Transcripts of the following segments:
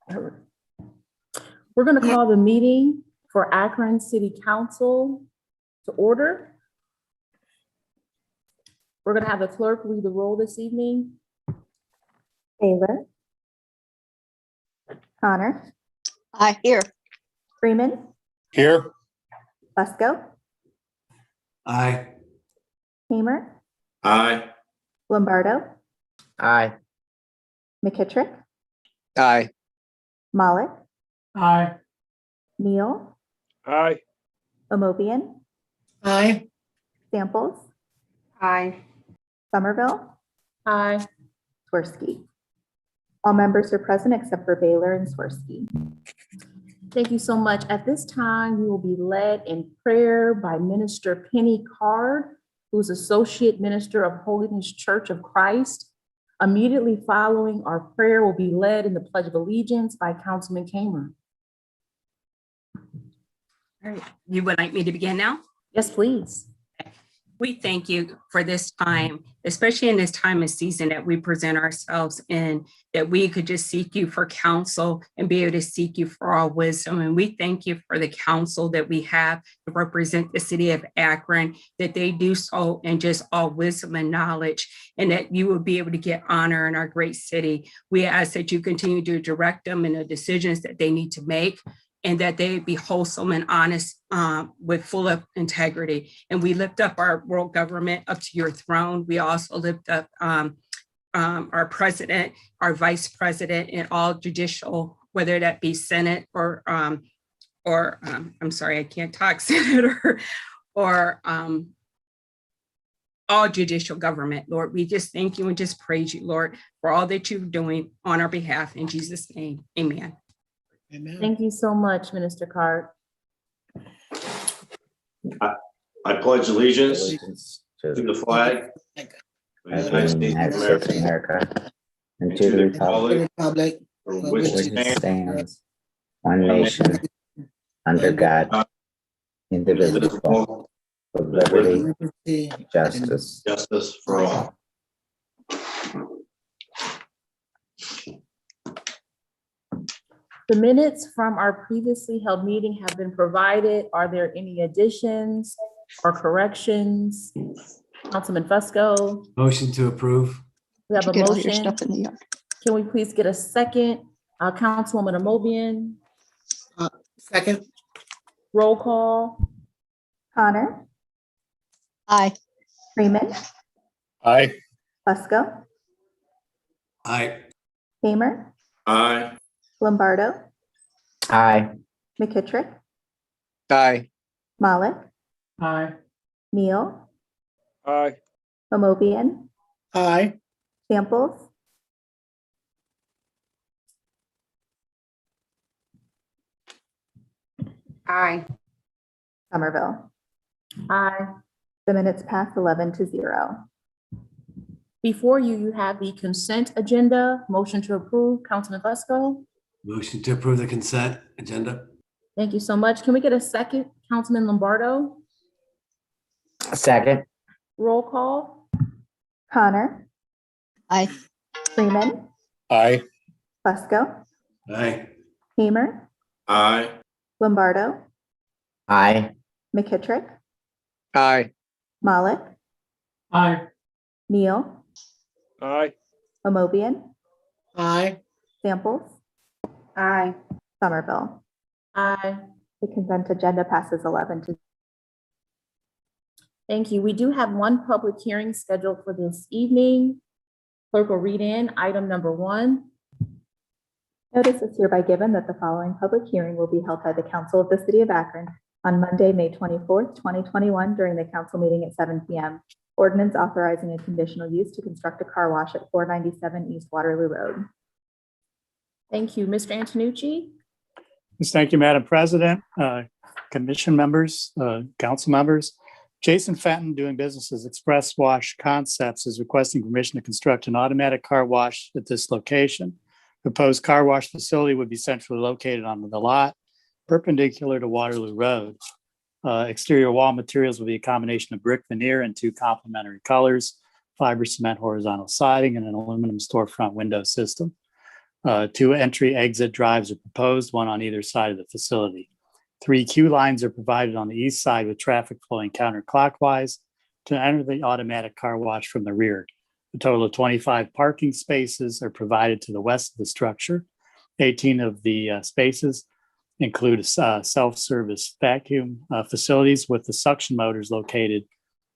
We're going to call the meeting for Akron City Council to order. We're going to have the clerk read the roll this evening. Taylor. Connor. Aye, here. Freeman. Here. Fusco. Aye. Hamer. Aye. Lombardo. Aye. McKittrick. Aye. Malik. Aye. Neal. Aye. Omobian. Aye. Samples. Aye. Somerville. Aye. Swirsky. All members are present except for Baylor and Swirsky. Thank you so much. At this time, we will be led in prayer by Minister Penny Card, who is Associate Minister of Holiness Church of Christ. Immediately following our prayer will be led in the Pledge of Allegiance by Councilman Kamer. All right, you would like me to begin now? Yes, please. We thank you for this time, especially in this time of season that we present ourselves in, that we could just seek you for counsel and be able to seek you for all wisdom. And we thank you for the counsel that we have to represent the city of Akron, that they do so in just all wisdom and knowledge, and that you will be able to get honor in our great city. We ask that you continue to direct them in the decisions that they need to make, and that they be wholesome and honest with full of integrity. And we lift up our world government up to your throne. We also lift up our president, our vice president, and all judicial, whether that be Senate or I'm sorry, I can't talk, Senator, or all judicial government. Lord, we just thank you and just praise you, Lord, for all that you're doing on our behalf. In Jesus' name, amen. Amen. Thank you so much, Minister Card. I pledge allegiance to to the flag the of the United States of America and to the republic for which which it it stands, stands, one nation, under God, indivisible, indivisible, with liberty, justice. justice for all. The minutes from our previously held meeting have been provided. Are there any additions or corrections? Councilman Fusco, Motion to approve. we have a Get all your motion. stuff in the yard. Can we please get a second? Councilwoman Amobian, Second. roll call. Connor. Aye. Freeman. Aye. Fusco. Aye. Hamer. Aye. Lombardo. Aye. McKittrick. Aye. Malik. Aye. Neal. Aye. Omobian. Aye. Samples. Aye. Somerville. Aye. The minutes pass 11-0. Before you, you have the consent agenda. Motion to approve. Councilman Fusco. Motion to approve the consent agenda. Thank you so much. Can we get a second? Councilman Lombardo, Second. roll call. Connor. Aye. Freeman. Aye. Fusco. Aye. Hamer. Aye. Lombardo. Aye. McKittrick. Aye. Malik. Aye. Neal. Aye. Omobian. Aye. Samples. Aye. Somerville. Aye. The consent agenda passes 11-0. Thank you. We do have one public hearing scheduled for this evening. Clerk will read in item number 1. Notice is hereby given that the following public hearing will be held by the Council of the City of Akron on Monday, May 24th, 2021, during the council meeting at 7 p.m. Ordinance authorizing a conditional use to construct a car wash at 497 East Waterloo Road. Thank you. Mr. Antonucci? Yes, thank you, Madam President, commission members, council members. Jason Fenton, doing business as Express Wash Concepts, is requesting permission to construct an automatic car wash at this location. Proposed car wash facility would be centrally located on the lot, perpendicular to Waterloo Road. Exterior wall materials will be a combination of brick veneer and 2 complementary colors, fiber cement horizontal siding, and an aluminum storefront window system. 2 entry/exit drives are proposed, 1 on either side of the facility. 3 queue lines are provided on the east side with traffic flowing counterclockwise to enter the automatic car wash from the rear. A total of 25 parking spaces are provided to the west of the structure. 18 of the spaces include self-service vacuum facilities with the suction motors located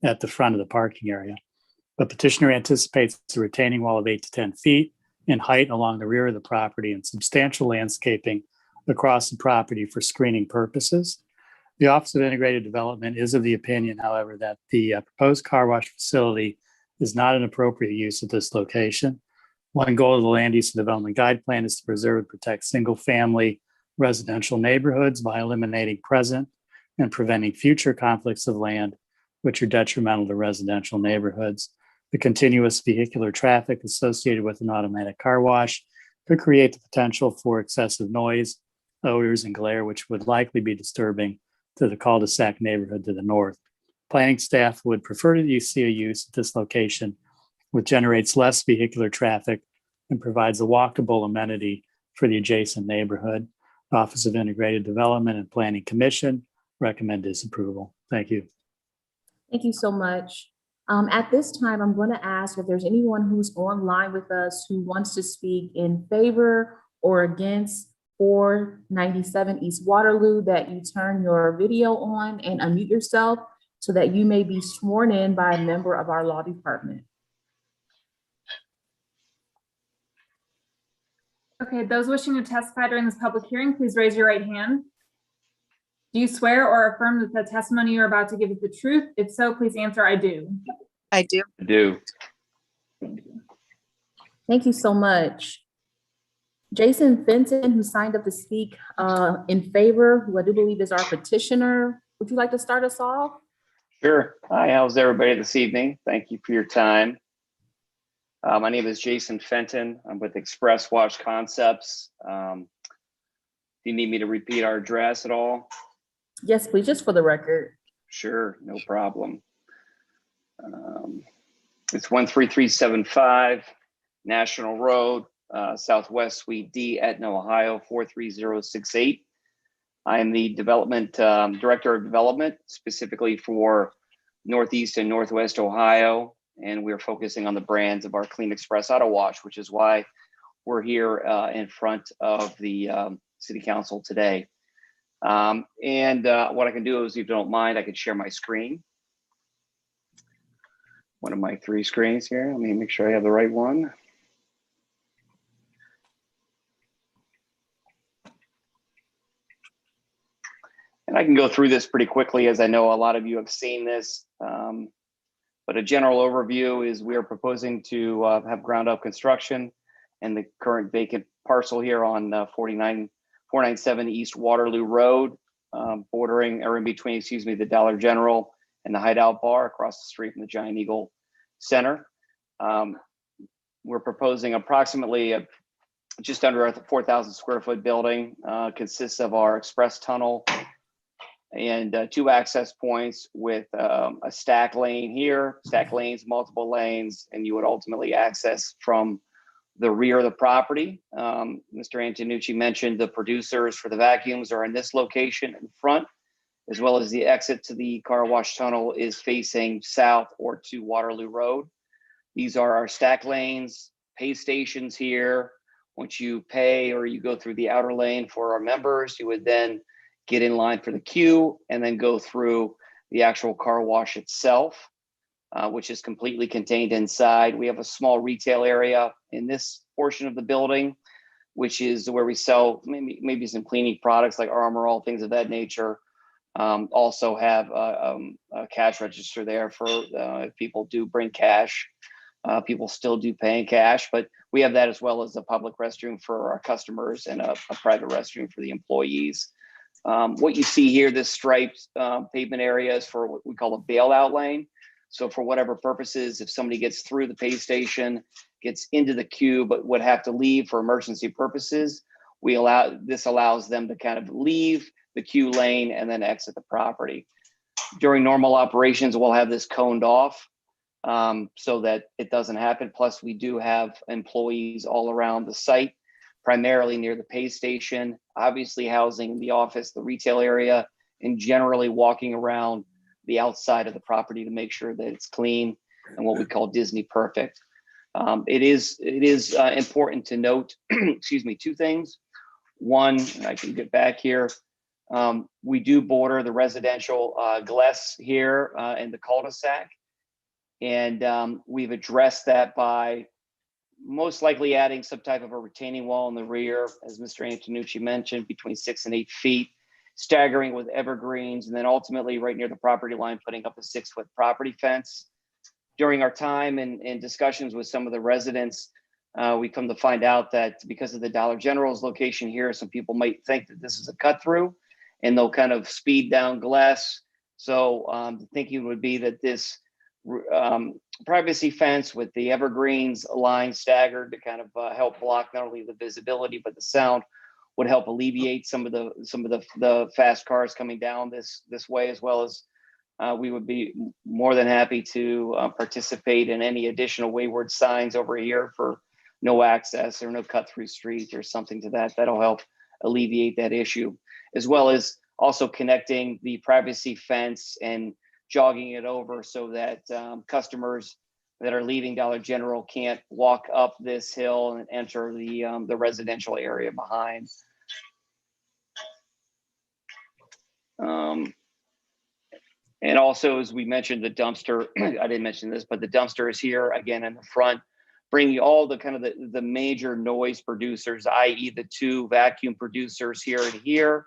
at the front of the parking area. The petitioner anticipates a retaining wall of 8 to 10 feet in height along the rear of the property and substantial landscaping across the property for screening purposes. The Office of Integrated Development is of the opinion, however, that the proposed car wash facility is not an appropriate use at this location. One goal of the Land Use and Development Guide Plan is to preserve and protect single-family residential neighborhoods by eliminating present and preventing future conflicts of land which are detrimental to residential neighborhoods. The continuous vehicular traffic associated with an automatic car wash could create the potential for excessive noise, odors, and glare, which would likely be disturbing to the cul-de-sac neighborhood to the north. Planning staff would prefer to see a use at this location, which generates less vehicular traffic and provides a walkable amenity for the adjacent neighborhood. Office of Integrated Development and Planning Commission recommend disapproval. Thank you. Thank you so much. At this time, I'm going to ask if there's anyone who's online with us who wants to speak in favor or against 497 East Waterloo, that you turn your video on and unmute yourself so that you may be sworn in by a member of our law department. Okay, those wishing to testify during this public hearing, please raise your right hand. Do you swear or affirm that the testimony you're about to give is the truth? If so, please answer, I do. I do. I do. Thank you. Thank you so much. Jason Fenton, who signed up to speak in favor, who I do believe is our petitioner. Would you like to start us off? Sure. Hi, how's everybody this evening? Thank you for your time. My name is Jason Fenton. I'm with Express Wash Concepts. Do you need me to repeat our address at all? Yes, please, just for the record. Sure, no problem. It's 13375 National Road, Southwest Suite D, Etna, Ohio, 43068. I am the Director of Development, specifically for Northeast and Northwest Ohio, and we're focusing on the brands of our Clean Express Auto Wash, which is why we're here in front of the City Council today. What I can do is, if you don't mind, I could share my screen. One of my 3 screens here. Let me make sure I have the right one. And I can go through this pretty quickly, as I know a lot of you have seen this. But a general overview is we are proposing to have ground up construction and the current vacant parcel here on 497 East Waterloo Road, bordering or in between, the Dollar General and the Hideout Bar across the street from the Giant Eagle Center. We're proposing approximately just under a 4,000 square foot building, consists of our express tunnel and 2 access points with a stack lane here, stack lanes, multiple lanes, and you would ultimately access from the rear of the property. Mr. Antonucci mentioned the producers for the vacuums are in this location in front, as well as the exit to the car wash tunnel is facing south or to Waterloo Road. These are our stack lanes, pay stations here. Once you pay or you go through the outer lane for our members, you would then get in line for the queue and then go through the actual car wash itself, which is completely contained inside. We have a small retail area in this portion of the building, which is where we sell maybe some cleaning products like Armor All, things of that nature. Also have a cash register there for if people do bring cash. People still do pay in cash, but we have that as well as a public restroom for our customers and a private restroom for the employees. What you see here, this striped pavement area is for what we call a bailout lane. So for whatever purposes, if somebody gets through the pay station, gets into the queue, but would have to leave for emergency purposes, this allows them to kind of leave the queue lane and then exit the property. During normal operations, we'll have this coned off so that it doesn't happen. Plus, we do have employees all around the site primarily near the pay station, obviously housing the office, the retail area, and generally walking around the outside of the property to make sure that it's clean and what we call Disney perfect. It is important to note, excuse me, two things. One, and I can get back here. We do border the residential glass here in the cul-de-sac. And we've addressed that by most likely adding some type of a retaining wall in the rear, as Mr. Antonucci mentioned, between 6 and 8 feet, staggering with evergreens, and then ultimately right near the property line, putting up a 6-foot property fence. During our time and discussions with some of the residents, we come to find out that because of the Dollar General's location here, some people might think that this is a cut through and they'll kind of speed down glass. So the thinking would be that this privacy fence with the evergreens line staggered to kind of help block not only the visibility but the sound would help alleviate some of the fast cars coming down this way, as well as we would be more than happy to participate in any additional wayward signs over here for no access or no cut through street or something to that'll help alleviate that issue, as well as also connecting the privacy fence and jogging it over so that customers that are leaving Dollar General can't walk up this hill and enter the residential area behind. And also, as we mentioned, the dumpster, I didn't mention this, but the dumpster is here again in the front, bringing all the kind of the major noise producers, i.e. the 2 vacuum producers here and here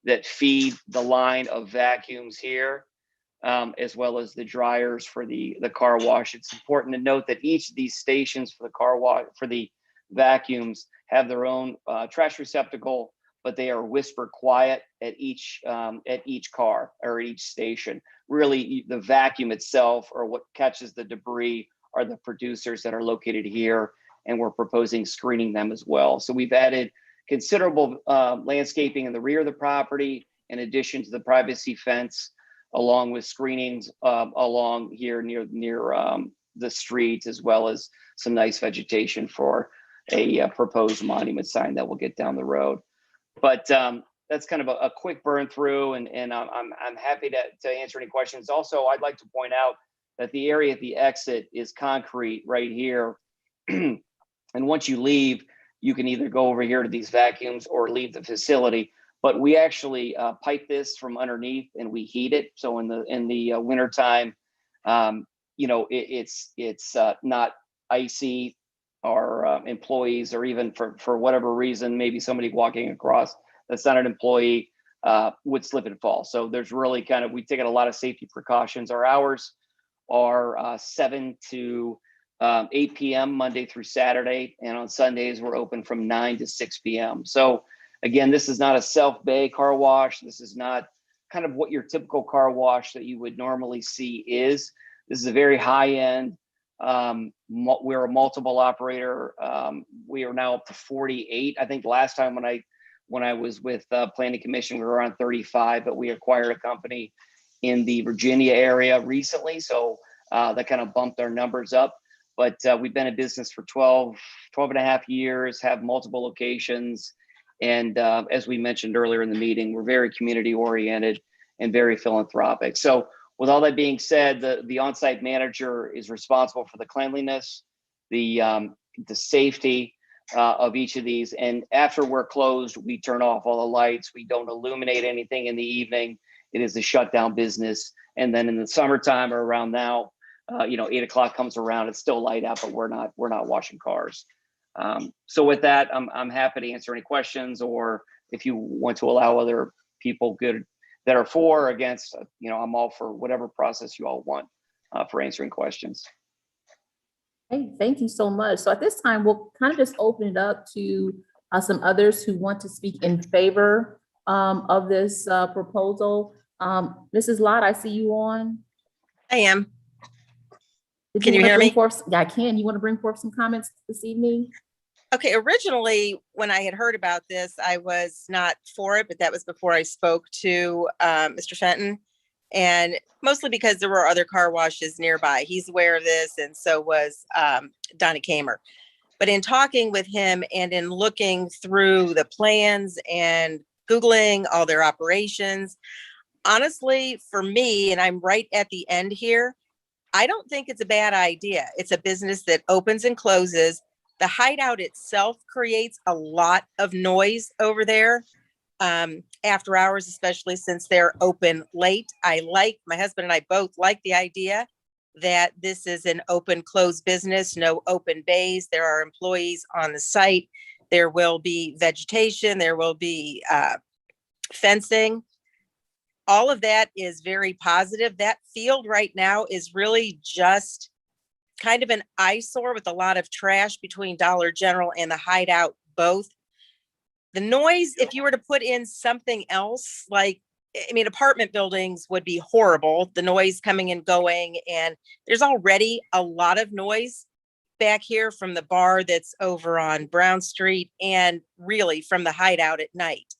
that feed the line of vacuums here, as well as the dryers for the car wash. It's important to note that each of these stations for the car wash, for the vacuums, have their own trash receptacle, but they are whisper quiet at each car or each station. Really, the vacuum itself or what catches the debris are the producers that are located here, and we're proposing screening them as well. So we've added considerable landscaping in the rear of the property, in addition to the privacy fence, along with screenings along here near the street, as well as some nice vegetation for a proposed monument sign that will get down the road. But that's kind of a quick burn through, and I'm happy to answer any questions. Also, I'd like to point out that the area at the exit is concrete right here. And once you leave, you can either go over here to these vacuums or leave the facility. But we actually pipe this from underneath and we heat it. So in the wintertime, it's not icy. Our employees, or even for whatever reason, maybe somebody walking across that's not an employee would slip and fall. So there's really we've taken a lot of safety precautions. Our hours are 7 to 8 p.m. Monday through Saturday. And on Sundays, we're open from 9 to 6 p.m. So again, this is not a self-bay car wash. This is not kind of what your typical car wash that you would normally see is. This is a very high-end. We're a multiple operator. We are now up to 48. I think last time when I was with Planning Commission, we were around 35, but we acquired a company in the Virginia area recently. So that kind of bumped our numbers up. But we've been in business for 12 and a half years, have multiple locations. And as we mentioned earlier in the meeting, we're very community oriented and very philanthropic. So with all that being said, the on-site manager is responsible for the cleanliness, the safety of each of these. And after we're closed, we turn off all the lights. We don't illuminate anything in the evening. It is a shutdown business. And then in the summertime or around now, 8 o'clock comes around, it's still light out, but we're not washing cars. So with that, I'm happy to answer any questions, or if you want to allow other people that are for or against, I'm all for whatever process you all want for answering questions. Hey, thank you so much. So at this time, we'll kind of just open it up to some others who want to speak in favor of this proposal. Mrs. Lott, I see you on. I am. Can you hear me? I can. You want to bring forth some comments this evening? Okay, originally, when I had heard about this, I was not for it, but that was before I spoke to Mr. Fenton, and mostly because there were other car washes nearby. He's aware of this, and so was Donnie Kamer. But in talking with him and in looking through the plans and Googling all their operations, honestly, for me, and I'm right at the end here, I don't think it's a bad idea. It's a business that opens and closes. The hideout itself creates a lot of noise over there after hours, especially since they're open late. My husband and I both like the idea that this is an open closed business, no open bays. There are employees on the site. There will be vegetation. There will be fencing. All of that is very positive. That field right now is really just kind of an eyesore with a lot of trash between Dollar General and the hideout both. The noise, if you were to put in something else, like, I mean, apartment buildings would be horrible, the noise coming and going. And there's already a lot of noise back here from the bar that's over on Brown Street and really from the hideout at night.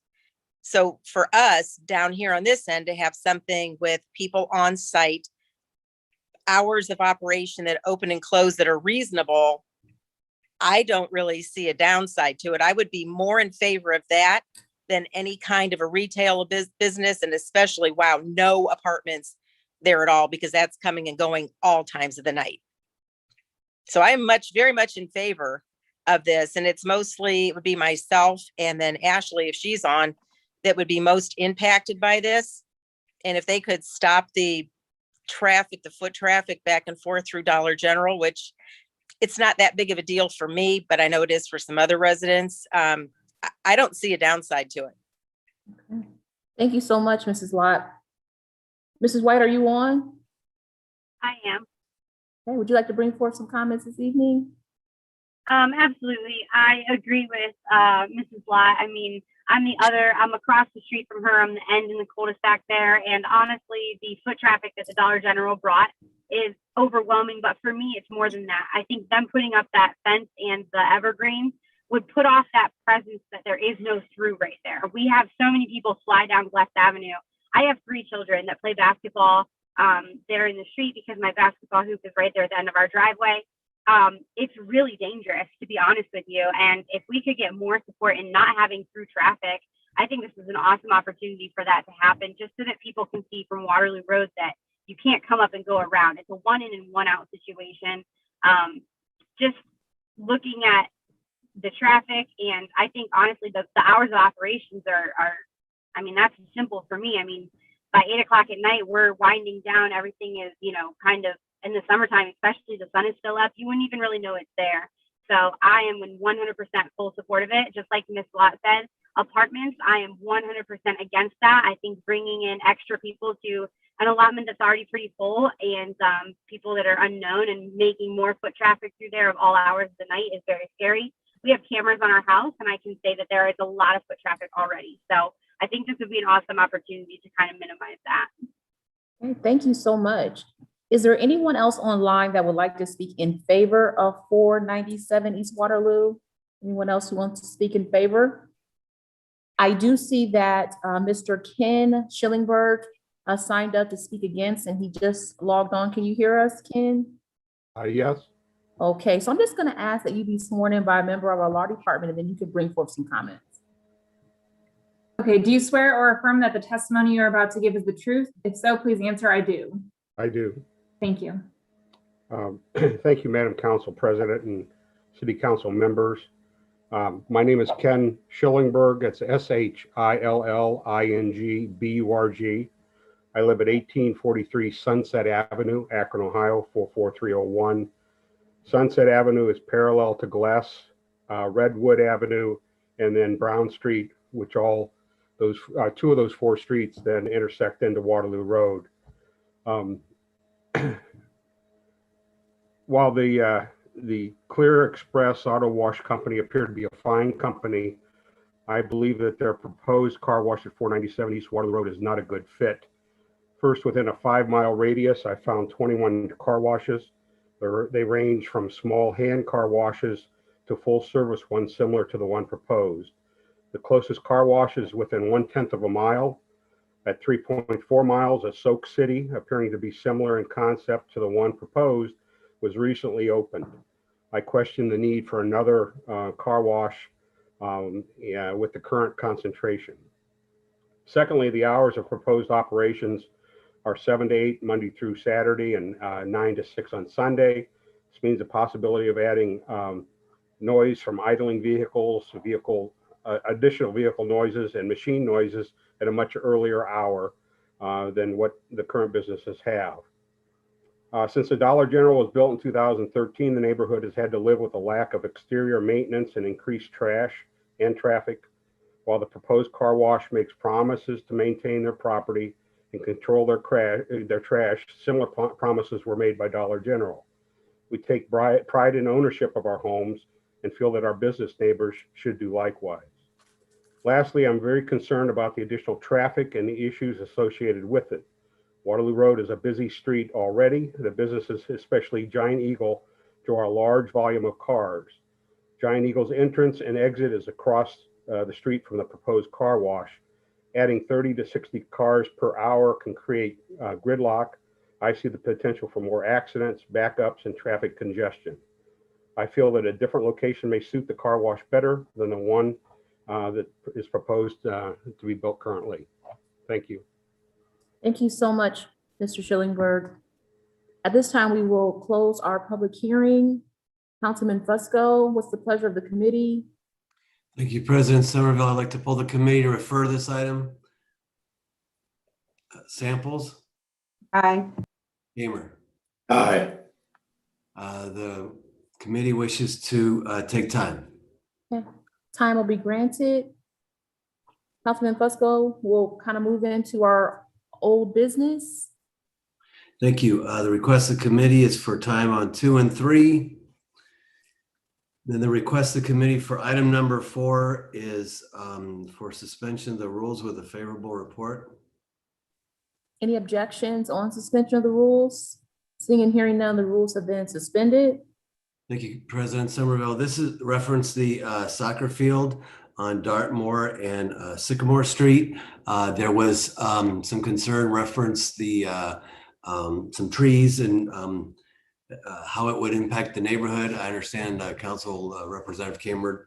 So for us down here on this end to have something with people on site, hours of operation that open and close that are reasonable, I don't really see a downside to it. I would be more in favor of that than any kind of a retail business, and especially, wow, no apartments there at all, because that's coming and going all times of the night. So I'm very much in favor of this, and it's mostly, it would be myself and then Ashley, if she's on, that would be most impacted by this. And if they could stop the traffic, the foot traffic back and forth through Dollar General, which it's not that big of a deal for me, but I know it is for some other residents. I don't see a downside to it. Okay. Thank you so much, Mrs. Lott. Mrs. White, are you on? I am. Okay, would you like to bring forth some comments this evening? Absolutely. I agree with Mrs. Lott. I mean, I'm across the street from her. I'm the end in the cul-de-sac there. And honestly, the foot traffic that the Dollar General brought is overwhelming. But for me, it's more than that. I think them putting up that fence and the evergreen would put off that presence that there is no through right there. We have so many people fly down West Avenue. I have 3 children that play basketball. They're in the street because my basketball hoop is right there at the end of our driveway. It's really dangerous, to be honest with you. And if we could get more support in not having through traffic, I think this is an awesome opportunity for that to happen, just so that people can see from Waterloo Road that you can't come up and go around. It's a 1 in and 1 out situation. Just looking at the traffic, and I think honestly the hours of operations are I mean, that's simple for me. I mean, by 8 o'clock at night, we're winding down. Everything is, kind of in the summertime, especially the sun is still up. You wouldn't even really know it's there. So I am in 100% full support of it. Just like Ms. Lott said, apartments, I am 100% against that. I think bringing in extra people to an allotment that's already pretty full and people that are unknown and making more foot traffic through there of all hours of the night is very scary. We have cameras on our house, and I can say that there is a lot of foot traffic already. So I think this would be an awesome opportunity to kind of minimize that. Okay, thank you so much. Is there anyone else online that would like to speak in favor of 497 East Waterloo? Anyone else who wants to speak in favor? I do see that Mr. Ken Schillingberg signed up to speak against, and he just logged on. Can you hear us, Ken? Yes. Okay, so I'm just going to ask that you be sworn in by a member of our law department, and then you can bring forth some comments. Okay, do you swear or affirm that the testimony you're about to give is the truth? If so, please answer, I do. I do. Thank you. Thank you, Madam Council President and City Council members. My name is Ken Schillingberg. It's Schillingburg. I live at 1843 Sunset Avenue, Akron, Ohio, 44301. Sunset Avenue is parallel to Glass, Redwood Avenue, and then Brown Street, which all those 2 of those 4 streets then intersect into Waterloo Road. While the Clear Express Auto Wash Company appeared to be a fine company, I believe that their proposed car wash at 497 East Waterloo Road is not a good fit. First, within a 5-mile radius, I found 21 car washes. They range from small hand car washes to full service ones similar to the one proposed. The closest car wash is within 1/10 of a mile. At 3.4 miles, a Soak City, appearing to be similar in concept to the one proposed, was recently opened. I question the need for another car wash with the current concentration. Secondly, the hours of proposed operations are 7 to 8 Monday through Saturday and 9 to 6 on Sunday. This means the possibility of adding noise from idling vehicles, additional vehicle noises and machine noises at a much earlier hour than what the current businesses have. Since the Dollar General was built in 2013, the neighborhood has had to live with a lack of exterior maintenance and increased trash and traffic. While the proposed car wash makes promises to maintain their property and control their trash, similar promises were made by Dollar General. We take pride in ownership of our homes and feel that our business neighbors should do likewise. Lastly, I'm very concerned about the additional traffic and the issues associated with it. Waterloo Road is a busy street already. The businesses, especially Giant Eagle, draw a large volume of cars. Giant Eagle's entrance and exit is across the street from the proposed car wash. Adding 30 to 60 cars per hour can create gridlock. I see the potential for more accidents, backups, and traffic congestion. I feel that a different location may suit the car wash better than the one that is proposed to be built currently. Thank you. Thank you so much, Mr. Schillingberg. At this time, we will close our public hearing. Councilman Fusco, what's the pleasure of the committee? Thank you, President Somerville. I'd like to pull the committee to refer this item. Samples? Aye. Gamer? Aye. The committee wishes to take time. Okay. Time will be granted. Councilman Fusco, we'll kind of move into our old business. Thank you. The request of the committee is for time on 2 and 3. Then the request of the committee for item number 4 is for suspension of the rules with a favorable report. Any objections on suspension of the rules? Seeing and hearing none, the rules have been suspended. Thank you, President Somerville. This is reference the soccer field on Dartmoor and Sycamore Street. There was some concern reference the some trees and how it would impact the neighborhood. I understand Council Representative Cameron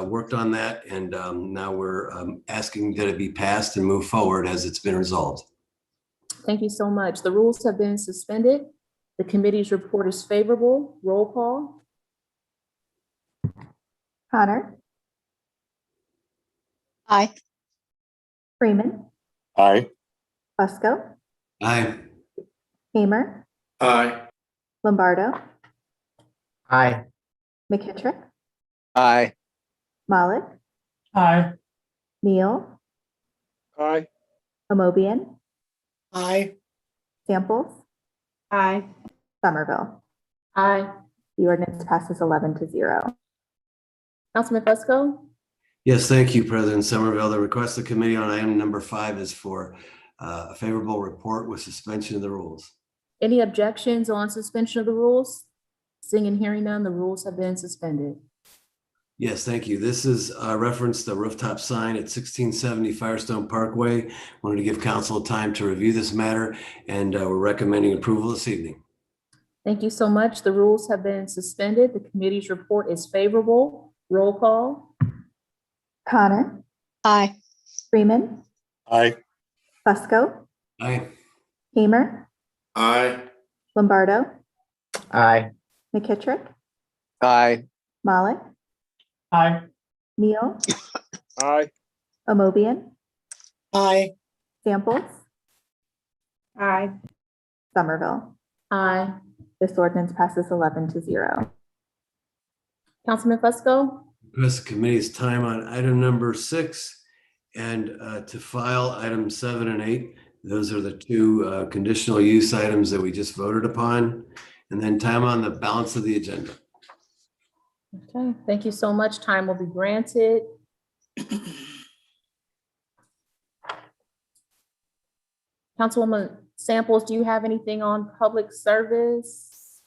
worked on that, and now we're asking that it be passed and move forward as it's been resolved. Thank you so much. The rules have been suspended. The committee's report is favorable. Roll call. Connor, Aye. Freeman, Aye. Fusco, Aye. Hamer, Aye. Lombardo, Aye. McKittrick, Aye. Malik, Aye. Neal, Aye. Amobian, Aye. Samples, Aye. Somerville. Aye. The ordinance passes 11-0. Councilman Fusco. Yes, thank you, President Somerville. The request of the committee on item number 5 is for a favorable report with suspension of the rules. Any objections on suspension of the rules? Seeing and hearing none, the rules have been suspended. Yes, thank you. This is reference the rooftop sign at 1670 Firestone Parkway. Wanted to give council time to review this matter, and we're recommending approval this evening. Thank you so much. The rules have been suspended. The committee's report is favorable. Roll call. Connor, Aye. Freeman, Aye. Fusco, Aye. Hamer, Aye. Lombardo, Aye. McKittrick, Aye. Malik, Aye. Neal, Aye. Amobian, Aye. Samples, Aye. Somerville. Aye. This ordinance passes 11-0. Councilman Fusco. Request the committee's time on item number 6 and to file item 7 and 8. Those are the two conditional use items that we just voted upon, and then time on the balance of the agenda. Okay, thank you so much. Time will be granted. Councilwoman Samples, do you have anything on public service?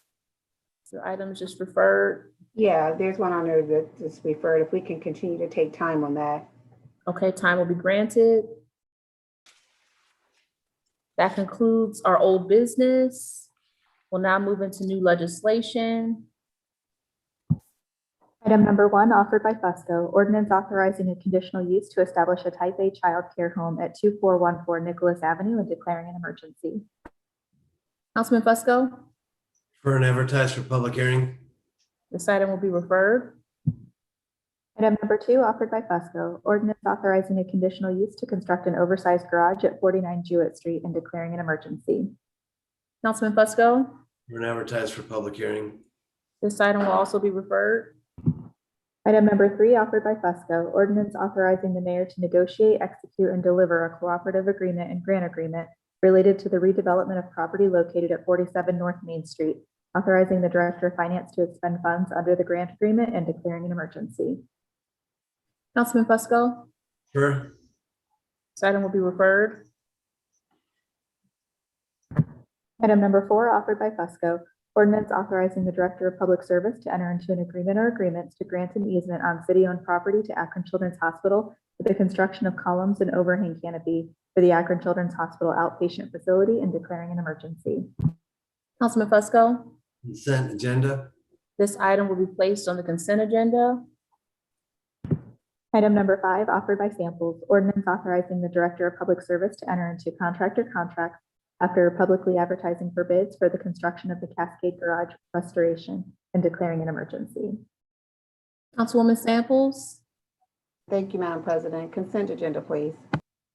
Your items just referred. Yeah, there's one on there that's referred. If we can continue to take time on that. Okay, time will be granted. That concludes our old business. We'll now move into new legislation. Item number 1, offered by Fusco, ordinance authorizing a conditional use to establish a type A child care home at 2414 Nicholas Avenue and declaring an emergency. Councilman Fusco. For and advertise for public hearing. This item will be referred. Item number 2, offered by Fusco, ordinance authorizing a conditional use to construct an oversized garage at 49 Jewett Street and declaring an emergency. Councilman Fusco. For and advertise for public hearing. This item will also be referred. Item number 3, offered by Fusco, ordinance authorizing the mayor to negotiate, execute, and deliver a cooperative agreement and grant agreement related to the redevelopment of property located at 47 North Main Street, authorizing the director of finance to expend funds under the grant agreement and declaring an emergency. Councilman Fusco. For. This item will be referred. Item number 4, offered by Fusco, ordinance authorizing the director of public service to enter into an agreement or agreements to grant an easement on city-owned property to Akron Children's Hospital for the construction of columns and overhang canopy for the Akron Children's Hospital outpatient facility and declaring an emergency. Councilman Fusco. Consent agenda. This item will be placed on the consent agenda. Item number 5, offered by Samples, ordinance authorizing the director of public service to enter into contractor contracts after publicly advertising for bids for the construction of the Cascade Garage restoration and declaring an emergency. Councilwoman Samples. Thank you, Madam President. Consent agenda, please.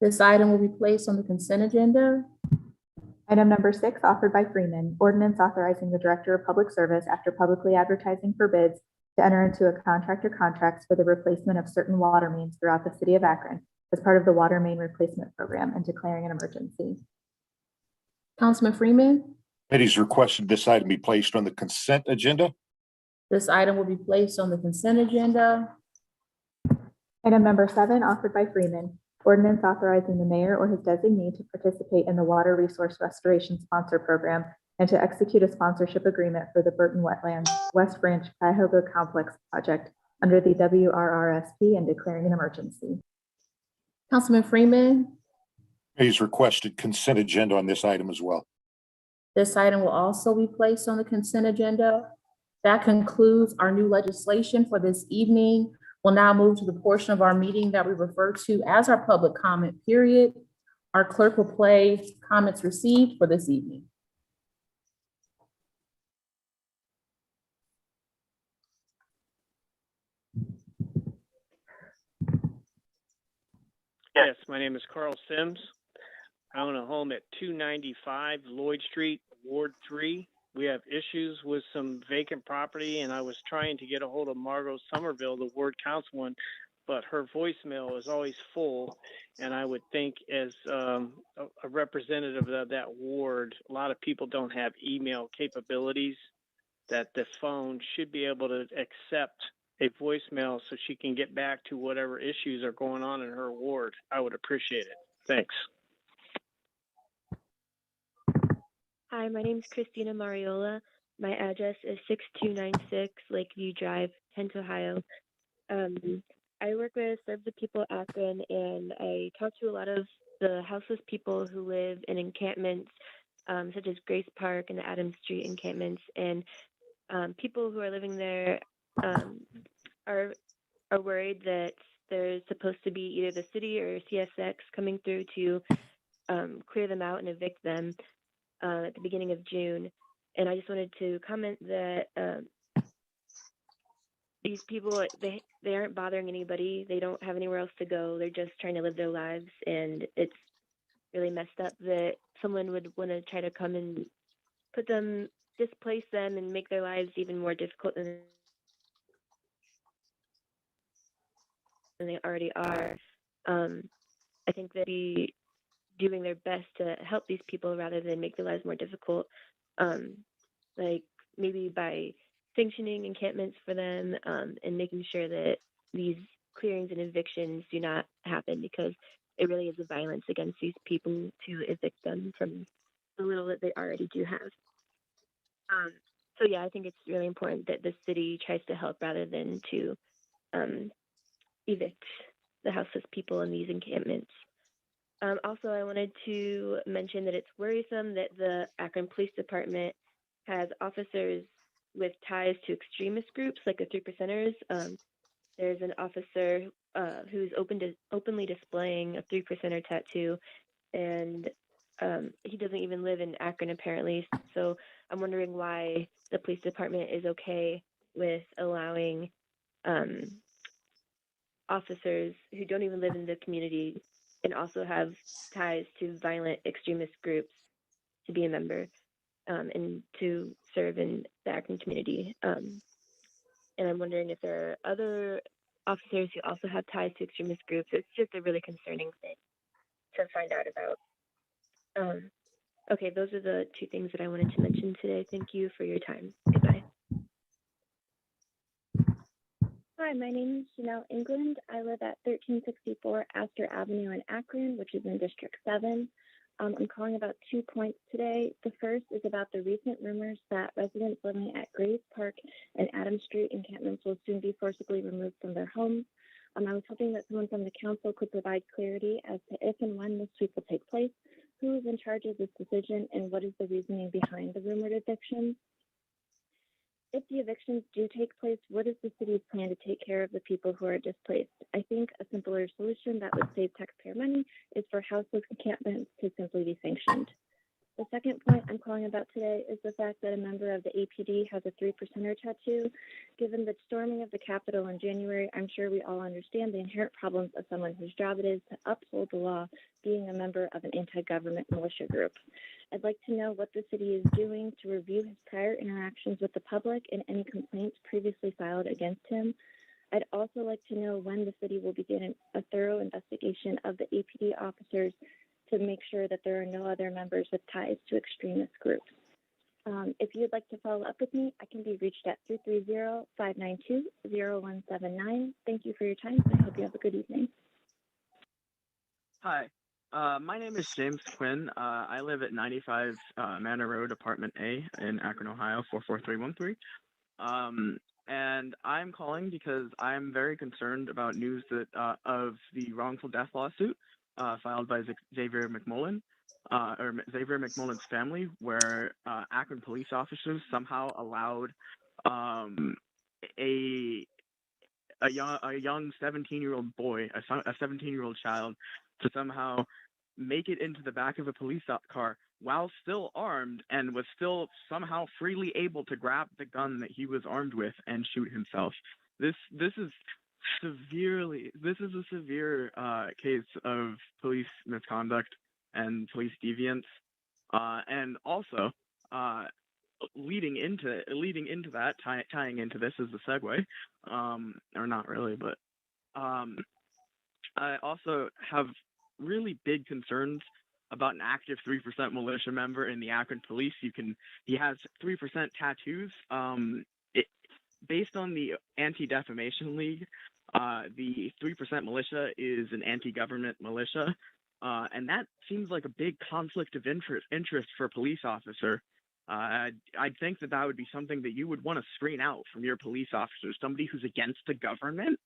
This item will be placed on the consent agenda. Item number 6, offered by Freeman, ordinance authorizing the director of public service after publicly advertising for bids to enter into a contractor contracts for the replacement of certain water mains throughout the city of Akron as part of the water main replacement program and declaring an emergency. Councilman Freeman. Committee's requested this item be placed on the consent agenda. This item will be placed on the consent agenda. Item number 7, offered by Freeman, ordinance authorizing the mayor or his designee to participate in the Water Resource Restoration Sponsor Program and to execute a sponsorship agreement for the Burton Wetlands West Branch Cuyahoga Complex project under the WRRSP and declaring an emergency. Councilman Freeman. Committee's requested consent agenda on this item as well. This item will also be placed on the consent agenda. That concludes our new legislation for this evening. We'll now move to the portion of our meeting that we refer to as our public comment period. Our clerk will play comments received for this evening. Yes, my name is Carl Sims. I own a home at 295 Lloyd Street, Ward 3. We have issues with some vacant property, and I was trying to get a hold of Margot Somerville, the ward councilwoman, but her voicemail is always full. And I would think as a representative of that ward, a lot of people don't have email capabilities, that the phone should be able to accept a voicemail so she can get back to whatever issues are going on in her ward. I would appreciate it. Thanks. Hi, my name is Christina Mariola. My address is 6296 Lakeview Drive, Kent, Ohio. I work with Serve the People Akron, and I talk to a lot of the houseless people who live in encampments, such as Grace Park and the Adams Street encampments. And people who are living there are worried that there's supposed to be either the city or CSX coming through to clear them out and evict them at the beginning of June. And I just wanted to comment that these people, they aren't bothering anybody. They don't have anywhere else to go. They're just trying to live their lives. And it's really messed up that someone would want to try to come and displace them and make their lives even more difficult than they already are. I think they'd be doing their best to help these people rather than make their lives more difficult. Like maybe by sanctioning encampments for them and making sure that these clearings and evictions do not happen, because it really is a violence against these people to evict them from the little that they already do have. So yeah, I think it's really important that the city tries to help rather than to evict the houseless people in these encampments. Also, I wanted to mention that it's worrisome that the Akron Police Department has officers with ties to extremist groups like the Three Percenters. There's an officer who's openly displaying a Three Percenter tattoo, and he doesn't even live in Akron apparently. So I'm wondering why the police department is okay with allowing officers who don't even live in the community and also have ties to violent extremist groups to be a member and to serve in the Akron community. And I'm wondering if there are other officers who also have ties to extremist groups. It's just a really concerning thing to find out about. Okay, those are the two things that I wanted to mention today. Thank you for your time. Goodbye. Hi, my name is Janelle England. I live at 1364 Astor Avenue in Akron, which is in District 7. I'm calling about 2 points today. The first is about the recent rumors that residents living at Graves Park and Adams Street encampments will soon be forcibly removed from their homes. I was hoping that someone from the council could provide clarity as to if and when this sweep will take place, who is in charge of this decision, and what is the reasoning behind the rumored evictions. If the evictions do take place, what is the city's plan to take care of the people who are displaced? I think a simpler solution that would save taxpayer money is for houseless encampments to simply be sanctioned. The second point I'm calling about today is the fact that a member of the APD has a 3%er tattoo. Given the storming of the Capitol in January, I'm sure we all understand the inherent problems of someone whose job it is to uphold the law being a member of an anti-government militia group. I'd like to know what the city is doing to review his prior interactions with the public and any complaints previously filed against him. I'd also like to know when the city will begin a thorough investigation of the APD officers to make sure that there are no other members with ties to extremist groups. If you'd like to follow up with me, I can be reached at 330-592-0179. Thank you for your time. I hope you have a good evening. Hi, my name is James Quinn. I live at 95 Manor Road, Apartment A in Akron, Ohio, 44313. And I'm calling because I'm very concerned about news that of the wrongful death lawsuit filed by Xavier McMullen, or Xavier McMullen's family, where Akron police officers somehow allowed a young 17-year-old boy, a 17-year-old child, to somehow make it into the back of a police car while still armed and was still somehow freely able to grab the gun that he was armed with and shoot himself. This is a severe case of police misconduct and police deviance, and also leading into that, tying into this as a segue, or not really, but I also have really big concerns about an active 3% militia member in the Akron police. He has 3% tattoos. Based on the Anti-Defamation League, the 3% militia is an anti-government militia, and that seems like a big conflict of interest for a police officer. I'd think that would be something that you would want to screen out from your police officers, somebody who's against the government.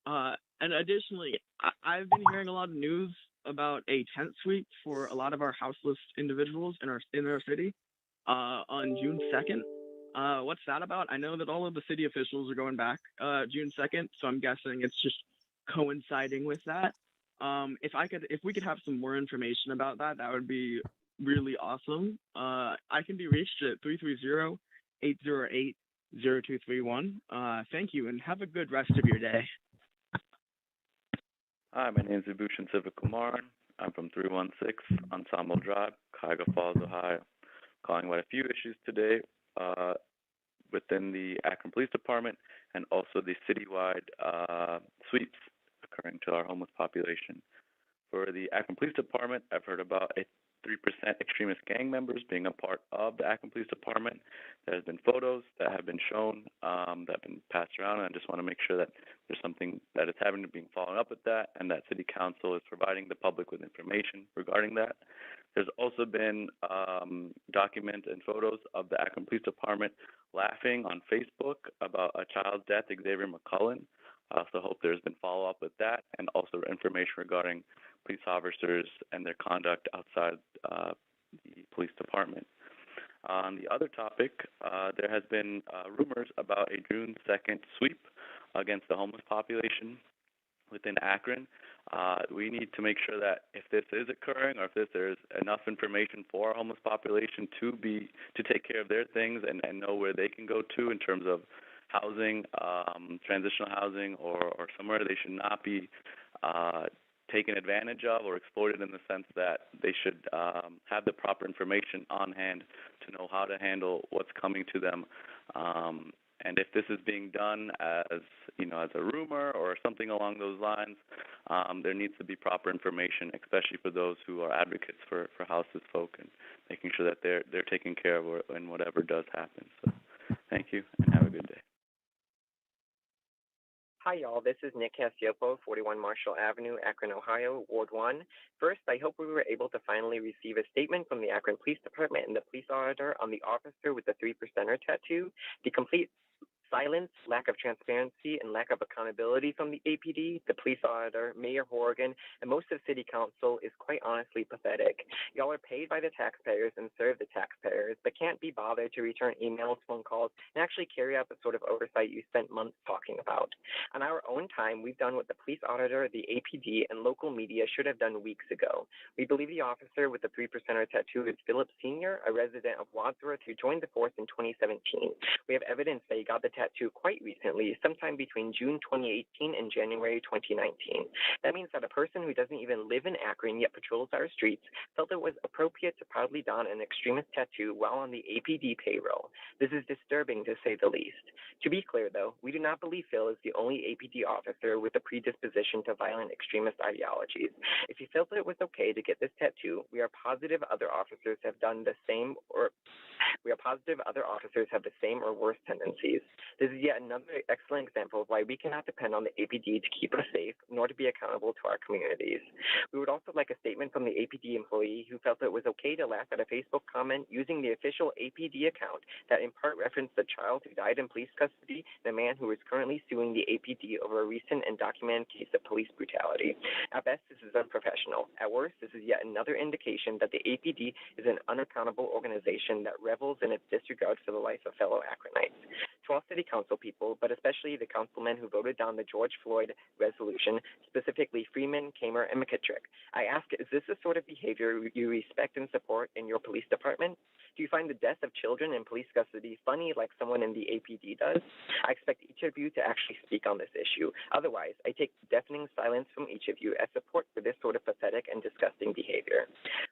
And additionally, I've been hearing a lot of news about a tent sweep for a lot of our houseless individuals in our city on June 2nd. What's that about? I know that all of the city officials are going back June 2nd, so I'm guessing it's just coinciding with that. If we could have some more information about that, that would be really awesome. I can be reached at 330-808-0231. Thank you, and have a good rest of your day. Hi, my name is Evictions Kumar. I'm from 316 Ensemble Drive, Cuyahoga Falls, Ohio. Calling about a few issues today within the Akron Police Department and also the citywide sweeps occurring to our homeless population. For the Akron Police Department, I've heard about a 3% extremist gang members being a part of the Akron Police Department. There's been photos that have been shown, that have been passed around, and I just want to make sure that there's something that is being followed up with that, and that City Council is providing the public with information regarding that. There's also been documents and photos of the Akron Police Department laughing on Facebook about a child's death, Xavier McMullen. I also hope there's been follow-up with that, and also information regarding police officers and their conduct outside the police department. On the other topic, there has been rumors about a June 2nd sweep against the homeless population within Akron. We need to make sure that if this is occurring, or if there's enough information for our homeless population to take care of their things and know where they can go to in terms of housing, transitional housing, or somewhere they should not be taken advantage of or exploited, in the sense that they should have the proper information on hand to know how to handle what's coming to them. And if this is being done as a rumor or something along those lines, there needs to be proper information, especially for those who are advocates for houseless folk, and making sure that they're taken care of in whatever does happen. So thank you, and have a good day. Hi, y'all. This is Nick Casiopo, 41 Marshall Avenue, Akron, Ohio, Ward 1. First, I hope we were able to finally receive a statement from the Akron Police Department and the police auditor on the officer with the 3%er tattoo. The complete silence, lack of transparency, and lack of accountability from the APD, the police auditor, Mayor Horgan, and most of City Council is quite honestly pathetic. Y'all are paid by the taxpayers and serve the taxpayers, but can't be bothered to return emails, phone calls, and actually carry out the sort of oversight you spent months talking about. On our own time, we've done what the police auditor, the APD, and local media should have done weeks ago. We believe the officer with the 3%er tattoo is Philip Sr., a resident of Waterloo who joined the force in 2017. We have evidence that he got the tattoo quite recently, sometime between June 2018 and January 2019. That means that a person who doesn't even live in Akron yet patrols our streets felt it was appropriate to proudly don an extremist tattoo while on the APD payroll. This is disturbing, to say the least. To be clear, though, we do not believe Phil is the only APD officer with a predisposition to violent extremist ideologies. If he felt it was okay to get this tattoo, we are positive other officers have done the same, or worse tendencies. This is yet another excellent example of why we cannot depend on the APD to keep us safe, nor to be accountable to our communities. We would also like a statement from the APD employee who felt it was okay to laugh at a Facebook comment using the official APD account that in part referenced the child who died in police custody and a man who is currently suing the APD over a recent and documented case of police brutality. At best, this is unprofessional. At worst, this is yet another indication that the APD is an unaccountable organization that revels in its disregard for the life of fellow Akronites. To all City Council people, but especially the councilmen who voted down the George Floyd resolution, specifically Freeman, Kamer, and McKittrick, I ask, is this the sort of behavior you respect and support in your police department? Do you find the death of children in police custody funny like someone in the APD does? I expect each of you to actually speak on this issue. Otherwise, I take deafening silence from each of you as support for this sort of pathetic and disgusting behavior.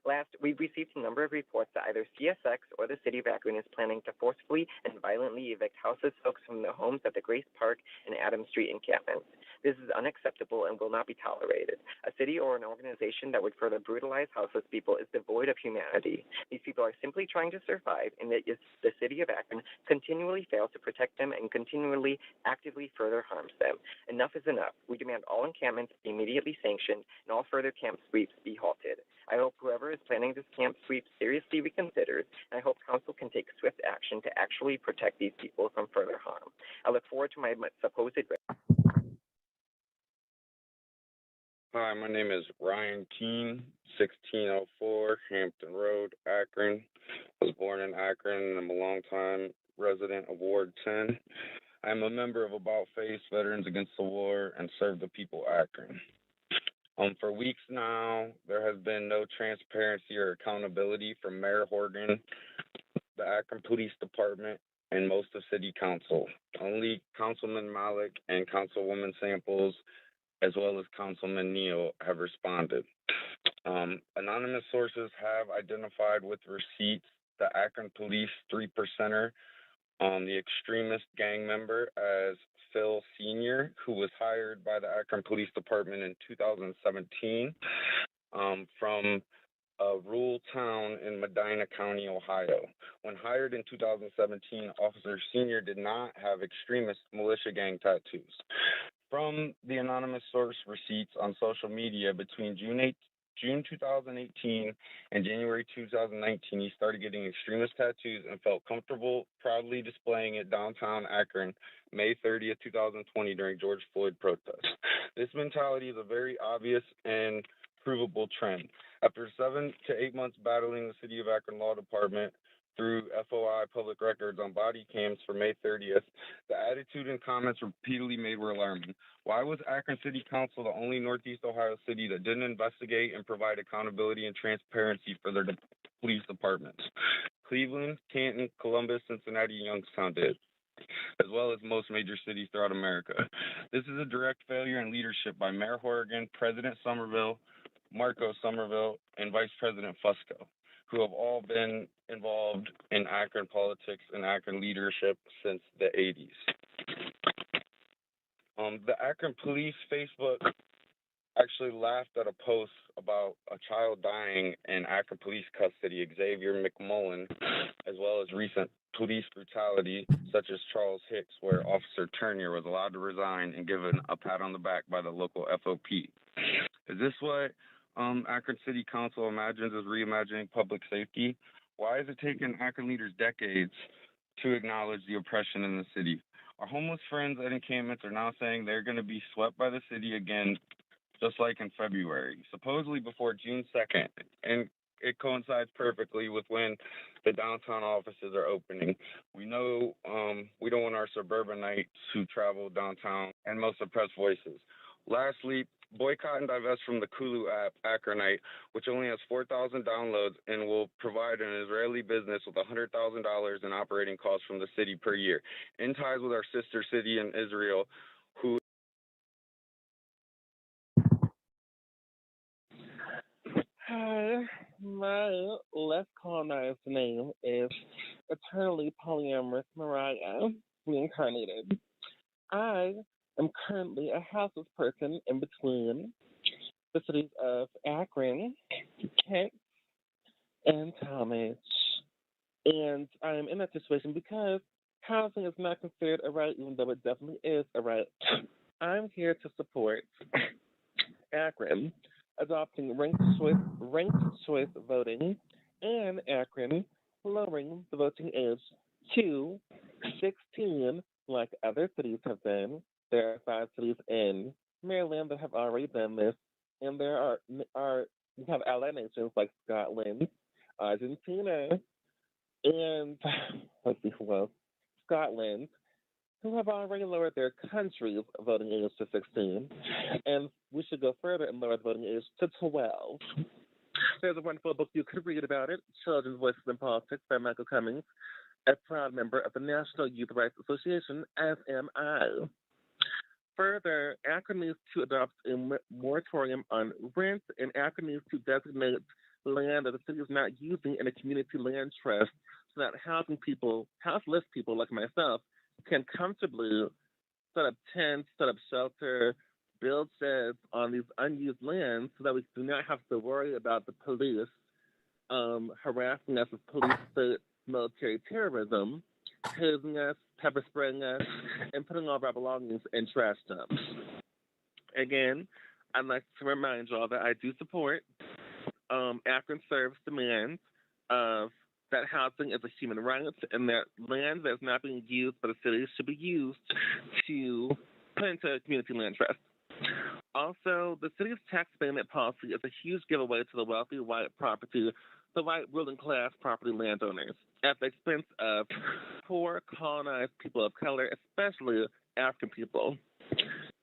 Last, we've received a number of reports that either CSX or the City of Akron is planning to forcefully and violently evict houseless folks from their homes at the Grace Park and Adams Street encampments. This is unacceptable and will not be tolerated. A city or an organization that would further brutalize houseless people is devoid of humanity. These people are simply trying to survive, and that the City of Akron continually fails to protect them and continually actively further harms them. Enough is enough. We demand all encampments be immediately sanctioned and all further camp sweeps be halted. I hope whoever is planning this camp sweep seriously reconsiders, and I hope Council can take swift action to actually protect these people from further harm. I look forward to my supposed. Hi, my name is Ryan Keene, 1604 Hampton Road, Akron. I was born in Akron and I'm a longtime resident of Ward 10. I'm a member of About Face, Veterans Against the War, and Serve the People Akron. For weeks now, there has been no transparency or accountability from Mayor Horgan, the Akron Police Department, and most of City Council. Only Councilman Malik and Councilwoman Samples, as well as Councilman Neal, have responded. Anonymous sources have identified with receipts the Akron Police 3%er, the extremist gang member, as Phil Sr., who was hired by the Akron Police Department in 2017 from a rural town in Medina County, Ohio. When hired in 2017, Officer Sr. did not have extremist militia gang tattoos. From the anonymous source receipts on social media between June 2018 and January 2019, he started getting extremist tattoos and felt comfortable proudly displaying it downtown Akron, May 30th, 2020 during George Floyd protests. This mentality is a very obvious and provable trend. After 7 to 8 months battling the City of Akron Law Department through FOI public records on body cams for May 30th, the attitude and comments repeatedly made were alarming. Why was Akron City Council the only Northeast Ohio city that didn't investigate and provide accountability and transparency for their police departments? Cleveland, Canton, Columbus, Cincinnati, and Youngstown did, as well as most major cities throughout America. This is a direct failure in leadership by Mayor Horrigan, President Somerville, Marco Somerville, and Vice President Fusco, who have all been involved in Akron politics and Akron leadership since the 80s. The Akron Police Facebook actually laughed at a post about a child dying in Akron Police custody, Xavier McMullen, as well as recent police brutality, such as Charles Hicks, where Officer Turner was allowed to resign and given a pat on the back by the local FOP. Is this what Akron City Council imagines as reimagining public safety? Why has it taken Akron leaders decades to acknowledge the oppression in the city? Our homeless friends at encampments are now saying they're going to be swept by the city again, just like in February, supposedly before June 2nd. And it coincides perfectly with when the downtown offices are opening. We know we don't want our suburbanites who travel downtown and most oppressed voices. Lastly, boycott and divest from the Kulu app, Akronite, which only has 4,000 downloads and will provide an Israeli business with $100,000 in operating costs from the city per year, in ties with our sister city in Israel, who Hi, my less colonized name is eternally polyamorous Mariah, reincarnated. I am currently a houseless person in between the cities of Akron, Kent, and Talmadge. And I am in that situation because housing is not considered a right, even though it definitely is a right. I'm here to support Akron adopting ranked choice voting, and Akron lowering the voting age to 16, like other cities have been. There are 5 cities in Maryland that have already done this, and there are we have ally nations like Scotland, Argentina, and let's see who else, Scotland, who have already lowered their country's voting age to 16, and we should go further and lower the voting age to 12. There's a wonderful book you could read about it, Children's Voices in Politics by Michael Cummings, a proud member of the National Youth Rights Association, as am I. Further, Akron needs to adopt a moratorium on rent, and Akron needs to designate land that the city is not using in a community land trust so that houseless people like myself, can comfortably set up tents, set up shelter, build sheds on these unused lands so that we do not have to worry about the police harassing us with police state military terrorism, tasing us, pepper spraying us, and putting all of our belongings in trash dumps. Again, I'd like to remind y'all that I do support Akron Serves demands of that housing is a human right, and that land that is not being used by the city should be used to put into a community land trust. Also, the city's tax abatement policy is a huge giveaway to the wealthy white ruling class property landowners at the expense of poor colonized people of color, especially African people.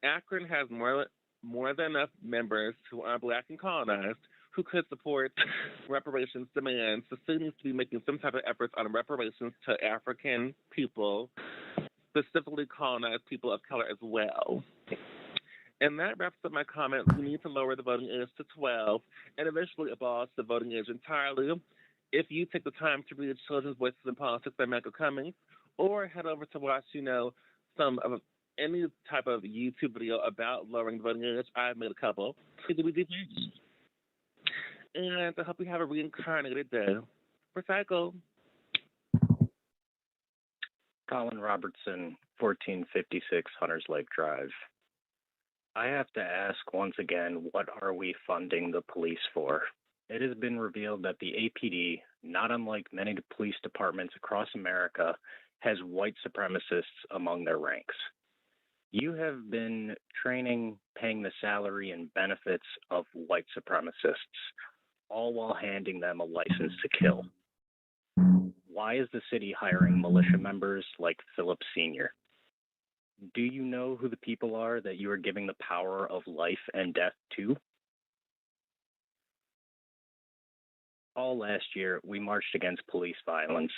Akron has more than enough members who are Black and colonized who could support reparations demands. The city needs to be making some type of efforts on reparations to African people, specifically colonized people of color as well. And that wraps up my comments. We need to lower the voting age to 12 and eventually abolish the voting age entirely. If you take the time to read Children's Voices in Politics by Michael Cummings, or head over to watch, any type of YouTube video about lowering the voting age, I've made a couple. And I hope you have a reincarnated day. Recycle. Colin Robertson, 1456 Hunters Lake Drive. I have to ask once again, what are we funding the police for? It has been revealed that the APD, not unlike many police departments across America, has white supremacists among their ranks. You have been training, paying the salary and benefits of white supremacists, all while handing them a license to kill. Why is the city hiring militia members like Philip Sr.? Do you know who the people are that you are giving the power of life and death to? All last year, we marched against police violence,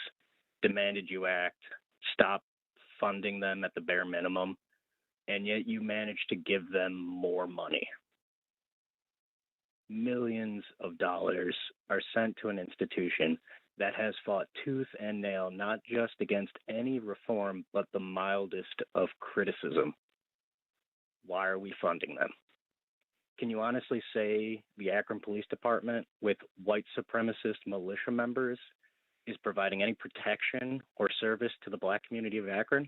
demanded you act, stop funding them at the bare minimum, and yet you managed to give them more money. Millions of dollars are sent to an institution that has fought tooth and nail not just against any reform, but the mildest of criticism. Why are we funding them? Can you honestly say the Akron Police Department, with white supremacist militia members, is providing any protection or service to the Black community of Akron?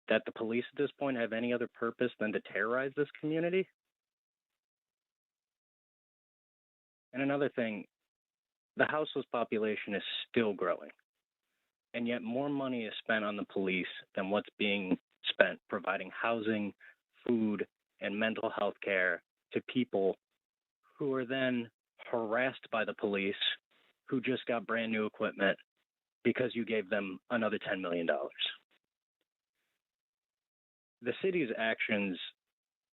That the police at this point have any other purpose than to terrorize this community? And another thing, the houseless population is still growing, and yet more money is spent on the police than what's being spent providing housing, food, and mental health care to people who are then harassed by the police who just got brand new equipment because you gave them another $10 million. The city's actions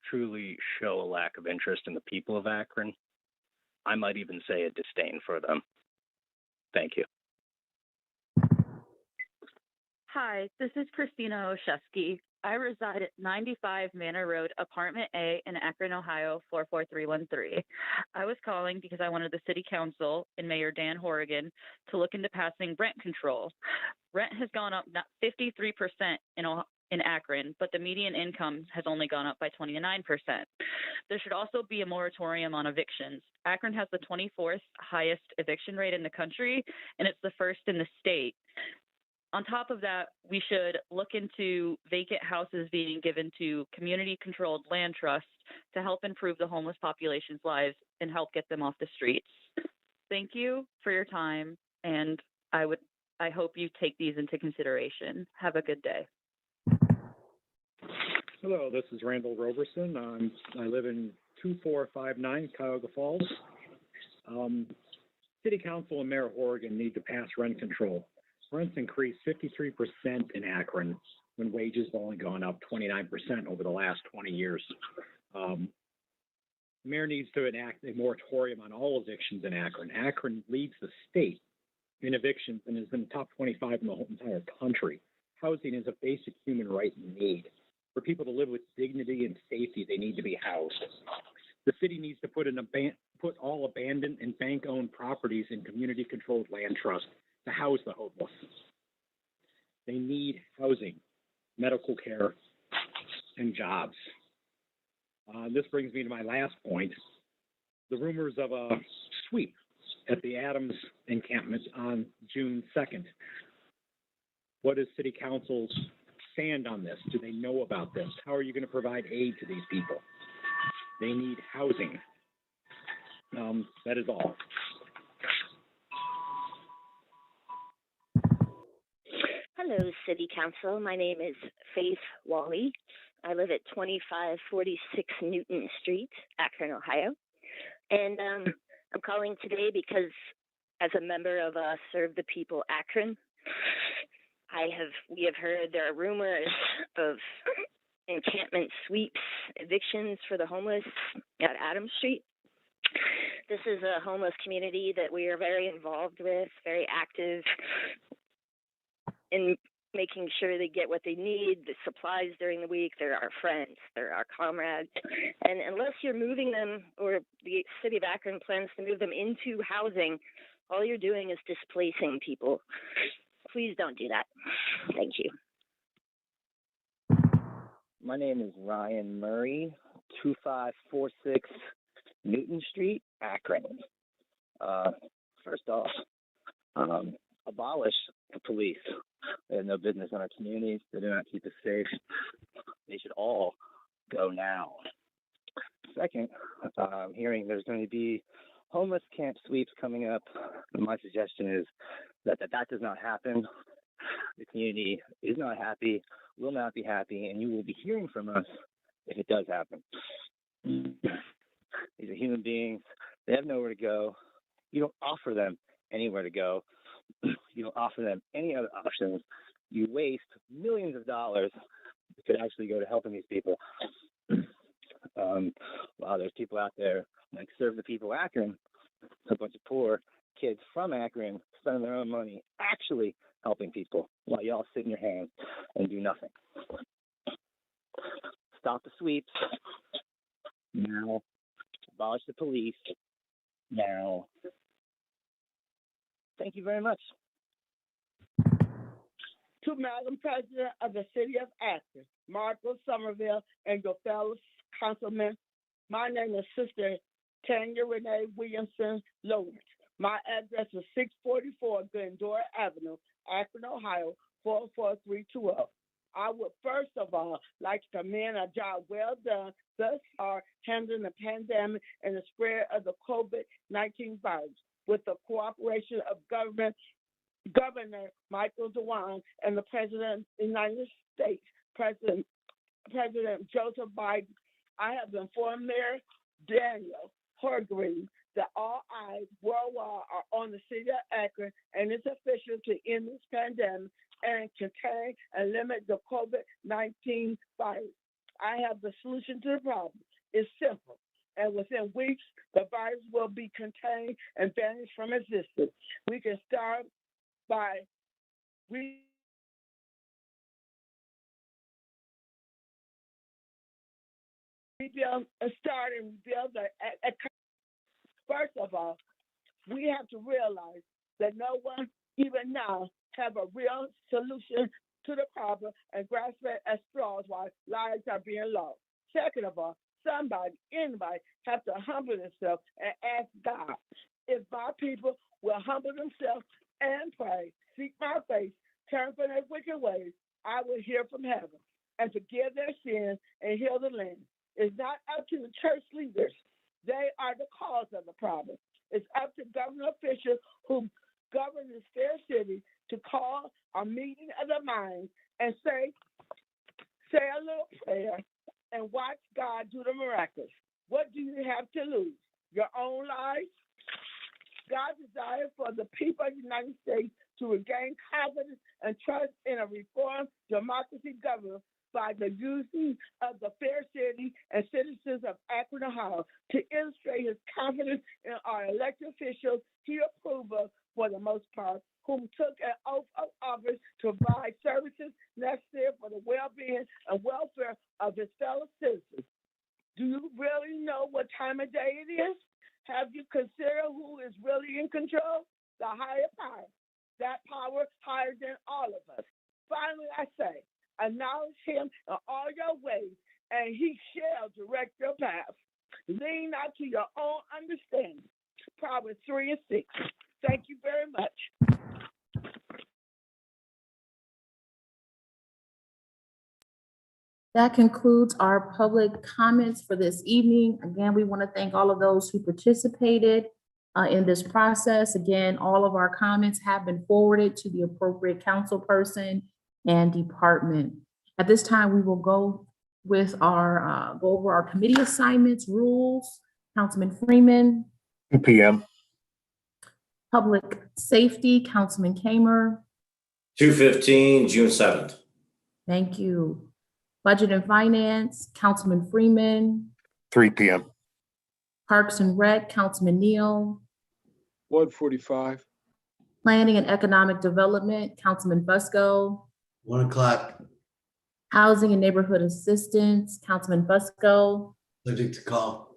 truly show a lack of interest in the people of Akron. I might even say a disdain for them. Thank you. Hi, this is Christina Oshesky. I reside at 95 Manor Road, Apartment A in Akron, Ohio, 44313. I was calling because I wanted the City Council and Mayor Dan Horrigan to look into passing rent control. Rent has gone up 53% in Akron, but the median income has only gone up by 29%. There should also be a moratorium on evictions. Akron has the 24th highest eviction rate in the country, and it's the first in the state. On top of that, we should look into vacant houses being given to community-controlled land trusts to help improve the homeless population's lives and help get them off the streets. Thank you for your time, and I hope you take these into consideration. Have a good day. Hello, this is Randall Roberson. I live in 2459 Cuyahoga Falls. City Council and Mayor Horrigan need to pass rent control. Rents increased 53% in Akron when wages have only gone up 29% over the last 20 years. The mayor needs to enact a moratorium on all evictions in Akron. Akron leads the state in evictions and is in the top 25 in the whole entire country. Housing is a basic human right and need. For people to live with dignity and safety, they need to be housed. The city needs to put all abandoned and bank-owned properties in community-controlled land trusts to house the homeless. They need housing, medical care, and jobs. This brings me to my last point. The rumors of a sweep at the Adams encampment on June 2nd. What is City Council's stand on this? Do they know about this? How are you going to provide aid to these people? They need housing. That is all. Hello, City Council. My name is Faith Wally. I live at 2546 Newton Street, Akron, Ohio. And I'm calling today because as a member of Serve the People Akron, we have heard there are rumors of encampment sweeps, evictions for the homeless at Adams Street. This is a homeless community that we are very involved with, very active in making sure they get what they need, the supplies during the week. They're our friends, they're our comrades. And unless you're moving them, or the city of Akron plans to move them into housing, all you're doing is displacing people. Please don't do that. Thank you. My name is Ryan Murray, 2546 Newton Street, Akron. First off, abolish the police. They have no business in our communities. They do not keep us safe. They should all go now. Second, I'm hearing there's going to be homeless camp sweeps coming up. My suggestion is that does not happen. The community is not happy, will not be happy, and you will be hearing from us if it does happen. These are human beings. They have nowhere to go. You don't offer them anywhere to go. You you don't offer them any other options, you waste millions of dollars that could actually go to helping these people. While there's people out there like Serve the People Akron, a bunch of poor kids from Akron spending their own money actually helping people while y'all sit in your hands and do nothing. Stop the sweeps now. Abolish the police now. Thank you very much. To Madam President of the City of Akron, Marco Somerville, and your fellow councilmen, my name is Sister Tanya Renee Williamson Lawrence. My address is 644 Glendora Avenue, Akron, Ohio, 44320. I would first of all like to commend a job well done thus far handling the pandemic and the spread of the COVID-19 virus with the cooperation of Governor Michael DeWine and the President of the United States, President Joseph Biden. I have informed Mayor Daniel Horgreen that all eyes worldwide are on the city of Akron and its officials to end this pandemic and contain and limit the COVID-19 virus. I have the solution to the problem. It's simple. And within weeks, the virus will be contained and vanish from existence. We can start by rebuild the First of all, we have to realize that no one, even now, have a real solution to the problem and grasp it at straws while lives are being lost. Second of all, anybody, have to humble themselves and ask God. If my people will humble themselves and pray, seek my face, turn from their wicked ways, I will hear from heaven and forgive their sins and heal the land. It's not up to the church leaders. They are the cause of the problem. It's up to government officials who govern this fair city to call a meeting of the minds and say a little prayer and watch God do the miraculous. What do you have to lose? Your own lives? God desires for the people of the United States to regain confidence and trust in a reformed democracy government by the using of the fair city and citizens of Akron, Ohio, to illustrate his confidence in our elected officials he approved of for the most part, whom took an oath of office to provide services necessary for the well-being and welfare of his fellow citizens. Do you really know what time of day it is? Have you considered who is really in control? The higher power. That power higher than all of us. Finally, I say, acknowledge him in all your ways, and he shall direct your path. Lean not to your own understanding. Proverbs 3 and 6. Thank you very much. That concludes our public comments for this evening. Again, we want to thank all of those who participated in this process. Again, all of our comments have been forwarded to the appropriate council person and department. At this time, we will go over our committee assignments, rules. Councilman Freeman. 2 p.m. Public Safety, Councilman Kamer. 2:15, June 7th. Thank you. Budget and Finance, Councilman Freeman. 3 p.m. Parks and Rec, Councilman Neal. 1:45. Planning and Economic Development, Councilman Busco. 1 o'clock. Housing and Neighborhood Assistance, Councilman Busco. Subject to call.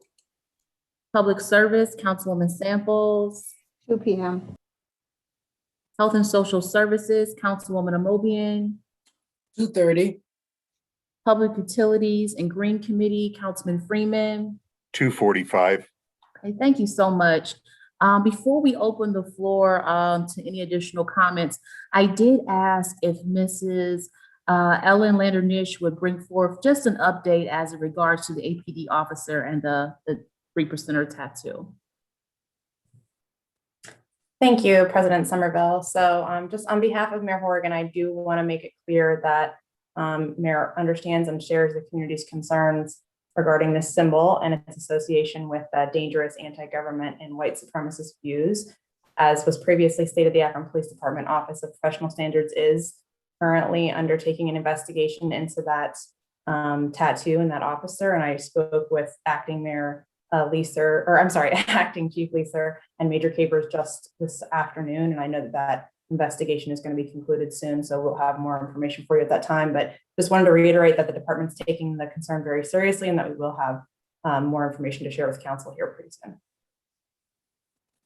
Public Service, Councilwoman Samples. 2 p.m. Health and Social Services, Councilwoman Amobian. 2:30. Public Utilities and Green Committee, Councilman Freeman. 2:45. Okay, thank you so much. Before we open the floor to any additional comments, I did ask if Mrs. Ellen Lander-Nish would bring forth just an update as it regards to the APD officer and the 3%er tattoo. Thank you, President Somerville. So just on behalf of Mayor Horgan, I do want to make it clear that Mayor understands and shares the community's concerns regarding this symbol and its association with dangerous anti-government and white supremacist views. as was previously stated, the Akron Police Department Office of Professional Standards is currently undertaking an investigation into that tattoo and that officer. And I spoke with Acting Mayor Leeser, or I'm sorry, Acting Chief Leeser and Major Capers just this afternoon. And I know that that investigation is going to be concluded soon. So we'll have more information for you at that time. But just wanted to reiterate that the department's taking the concern very seriously and that we will have more information to share with council here pretty soon.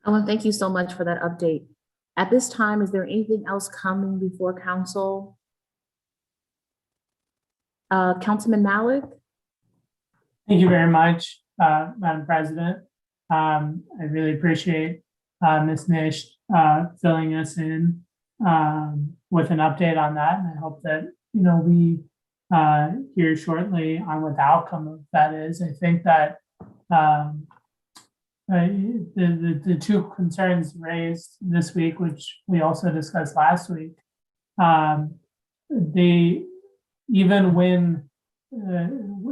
Ellen, thank you so much for that update. At this time, is there anything else coming before council? Councilman Malik? Thank you very much, Madam President. I really appreciate Ms. Nish filling us in with an update on that. And I hope that, we hear shortly on what the outcome of that is. I think that the two concerns raised this week, which we also discussed last week, even when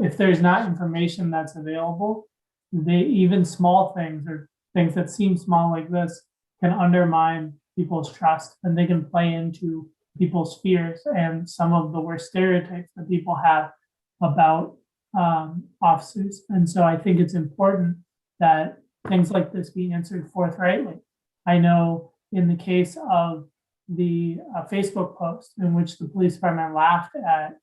if there's not information that's available, even small things or things that seem small like this can undermine people's trust, and they can play into people's fears and some of the worst stereotypes that people have about officers. And so I think it's important that things like this be answered forthrightly. I know in the case of the Facebook post in which the police department laughed at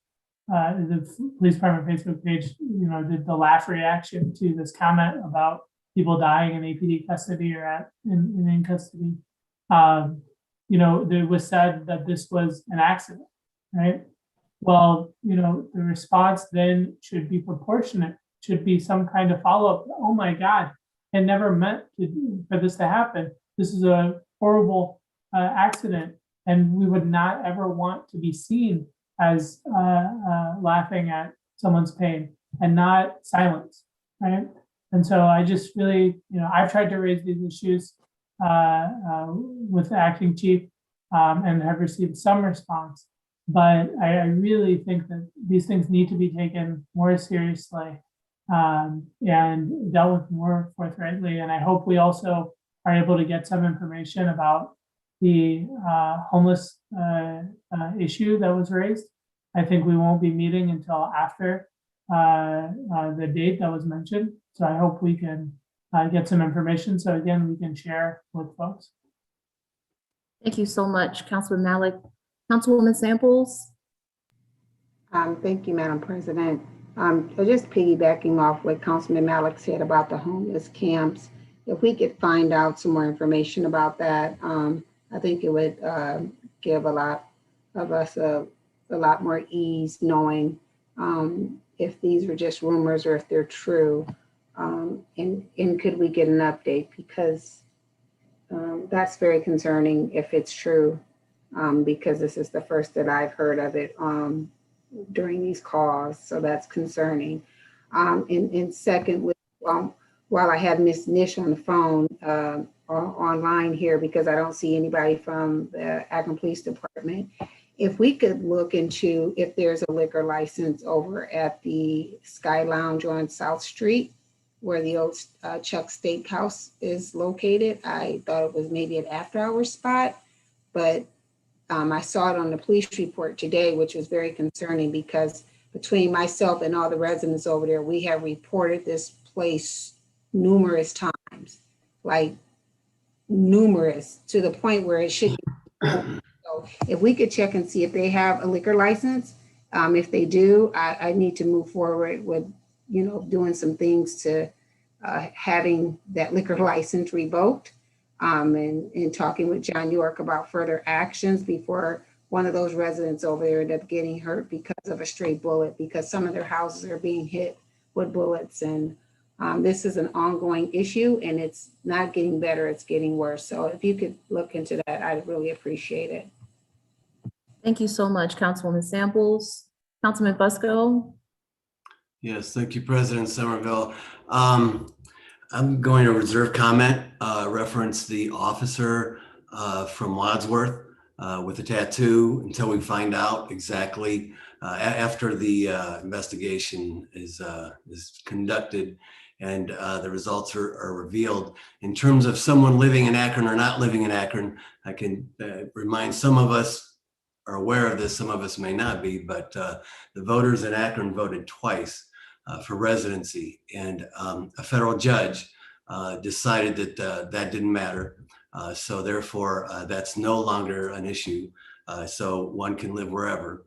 the police department Facebook page, did the laugh reaction to this comment about people dying in APD custody or in custody. It was said that this was an accident, right? Well, the response then should be proportionate, should be some kind of follow-up. Oh my God, it never meant for this to happen. This is a horrible accident, and we would not ever want to be seen as laughing at someone's pain and not silence, right? And so I just really, I've tried to raise these issues with the acting chief and have received some response, but I really think that these things need to be taken more seriously and dealt with more forthrightly. And I hope we also are able to get some information about the homeless issue that was raised. I think we won't be meeting until after the date that was mentioned. So I hope we can get some information. So again, we can share with folks. Thank you so much, Councilman Malik. Councilwoman Samples? Thank you, Madam President. So just piggybacking off what Councilman Malik said about the homeless camps, if we could find out some more information about that, I think it would give a lot of us a lot more ease knowing if these are just rumors or if they're true. And could we get an update? Because that's very concerning if it's true, because this is the first that I've heard of it during these calls. So that's concerning. And second, while I have Ms. Nish on the phone online here, because I don't see anybody from the Akron Police Department, if we could look into if there's a liquor license over at the Sky Lounge on South Street, where the old Chuck Steakhouse is located. I thought it was maybe an after-hours spot, but I saw it on the police report today, which was very concerning because between myself and all the residents over there, we have reported this place numerous times, like numerous, to the point where it should be. So if we could check and see if they have a liquor license, if they do, I need to move forward with doing some things to having that liquor license revoked, and talking with John York about further actions before one of those residents over there end up getting hurt because of a stray bullet, because some of their houses are being hit with bullets. And this is an ongoing issue and it's not getting better, it's getting worse. So if you could look into that, I'd really appreciate it. Thank you so much, Councilwoman Samples. Councilman Fusco? Yes, thank you, President Somerville. I'm going to reserve comment, reference the officer from Wadsworth with the tattoo until we find out exactly after the investigation is conducted and the results are revealed. In terms of someone living in Akron or not living in Akron, I can remind some of us are aware of this, some of us may not be, but the voters in Akron voted twice for residency, and a federal judge decided that that didn't matter. So therefore, that's no longer an issue. So one can live wherever.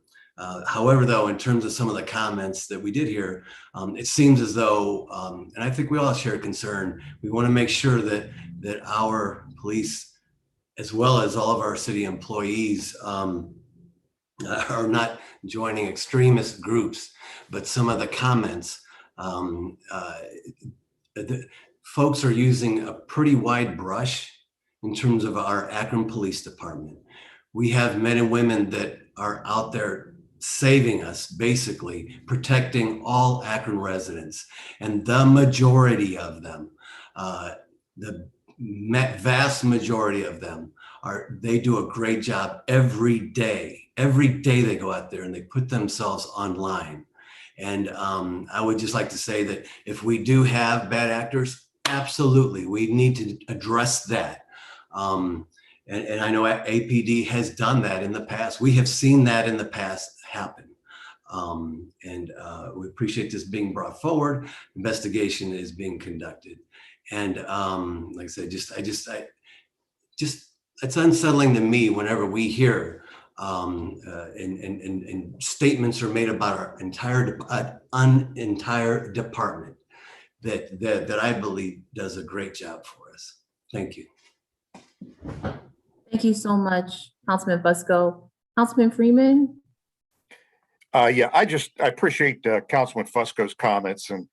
However, though, in terms of some of the comments that we did hear, it seems as though, and I think we all share a concern, we want to make sure that our police, as well as all of our city employees, are not joining extremist groups. But some of the comments, folks are using a pretty wide brush in terms of our Akron Police Department. We have men and women that are out there saving us, basically protecting all Akron residents. And the majority of them, the vast majority of them, they do a great job every day. Every day they go out there and they put themselves online. And I would just like to say that if we do have bad actors, absolutely, we need to address that. And I know APD has done that in the past. We have seen that in the past happen. And we appreciate this being brought forward. Investigation is being conducted. And like I said, it's unsettling to me whenever we hear and statements are made about our entire department that I believe does a great job for us. Thank you. Thank you so much, Councilman Fusco. Councilman Freeman? Yeah, I appreciate Councilman Fusco's comments, and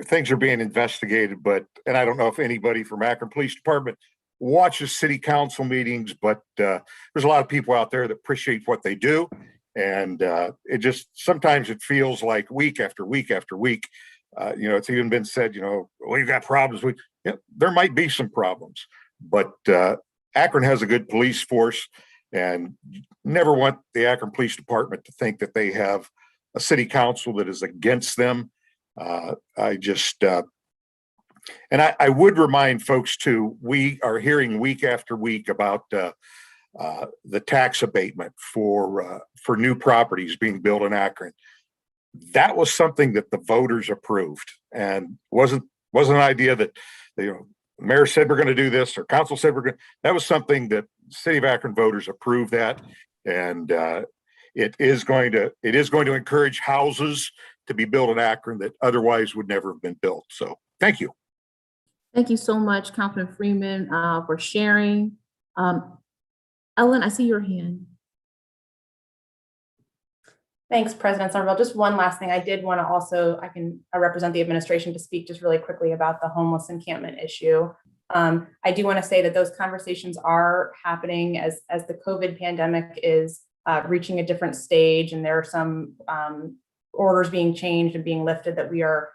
things are being investigated, and I don't know if anybody from Akron Police Department watches city council meetings, but there's a lot of people out there that appreciate what they do. And sometimes it feels like week after week after week, it's even been said, we've got problems. There might be some problems, but Akron has a good police force, and never want the Akron Police Department to think that they have a city council that is against them. And I would remind folks too, we are hearing week after week about the tax abatement for new properties being built in Akron. That was something that the voters approved, and wasn't an idea that the mayor said we're going to do this or council said we're going. That was something that city of Akron voters approved that, and it is going to encourage houses to be built in Akron that otherwise would never have been built. So thank you. Thank you so much, Councilman Freeman, for sharing. Ellen, I see your hand. Thanks, President Somerville. Just one last thing. I did want to also, I represent the administration to speak just really quickly about the homeless encampment issue. I do want to say that those conversations are happening as the COVID pandemic is reaching a different stage, and there are some orders being changed and being lifted, that we are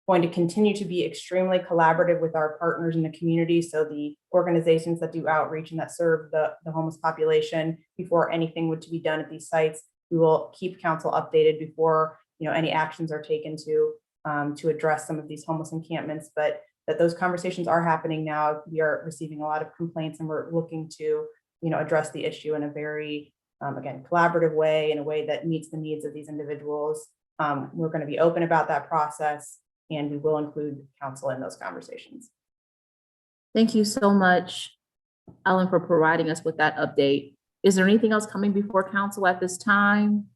going to continue to be extremely collaborative with our partners in the community. So the organizations that do outreach and that serve the homeless population, before anything would to be done at these sites, we will keep council updated before any actions are taken to address some of these homeless encampments. But that those conversations are happening now. We are receiving a lot of complaints, and we're looking to address the issue in a very again, collaborative way, in a way that meets the needs of these individuals. We're going to be open about that process, and we will include council in those conversations. Thank you so much, Ellen, for providing us with that update. Is there anything else coming before council at this time?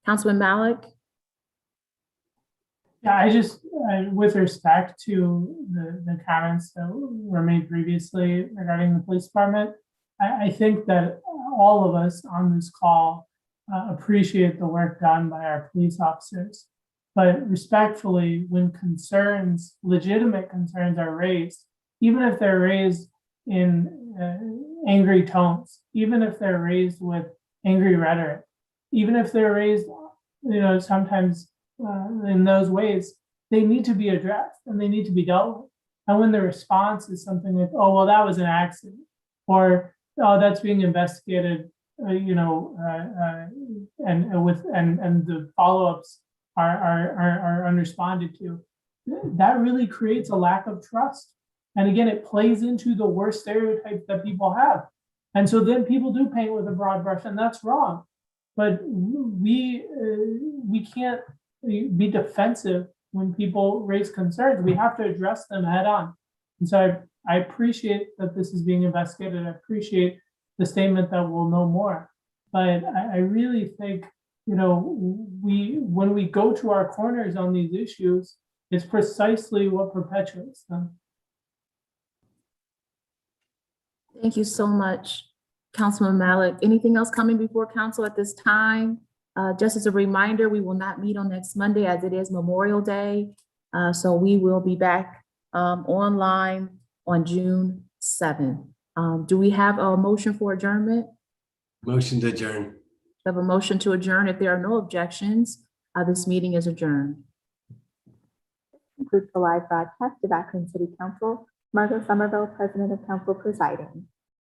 Councilman Malik? Yeah, with respect to the comments that were made previously regarding the police department, I think that all of us on this call appreciate the work done by our police officers. But respectfully, when legitimate concerns are raised, even if they're raised in angry tones, even if they're raised with angry rhetoric, even if they're raised, sometimes in those ways, they need to be addressed and they need to be dealt with. And when the response is something like, "Oh, well, that was an accident," or "Oh, that's being investigated," and the follow-ups are unresponded to, that really creates a lack of trust. And again, it plays into the worst stereotypes that people have. And so then people do paint with a broad brush, and that's wrong. But we can't be defensive when people raise concerns. We have to address them head on. And so I appreciate that this is being investigated. I appreciate the statement that we'll know more. But I really think, when we go to our corners on these issues, it's precisely what perpetuates them. Thank you so much, Councilman Malik. Anything else coming before council at this time? Just as a reminder, we will not meet on next Monday as it is Memorial Day. So we will be back online on June 7th. Do we have a motion for adjournment? Motion to adjourn. We have a motion to adjourn. If there are no objections, this meeting is adjourned. Concludes the live broadcast of Akron City Council. Margot Somerville, President of Council, presiding.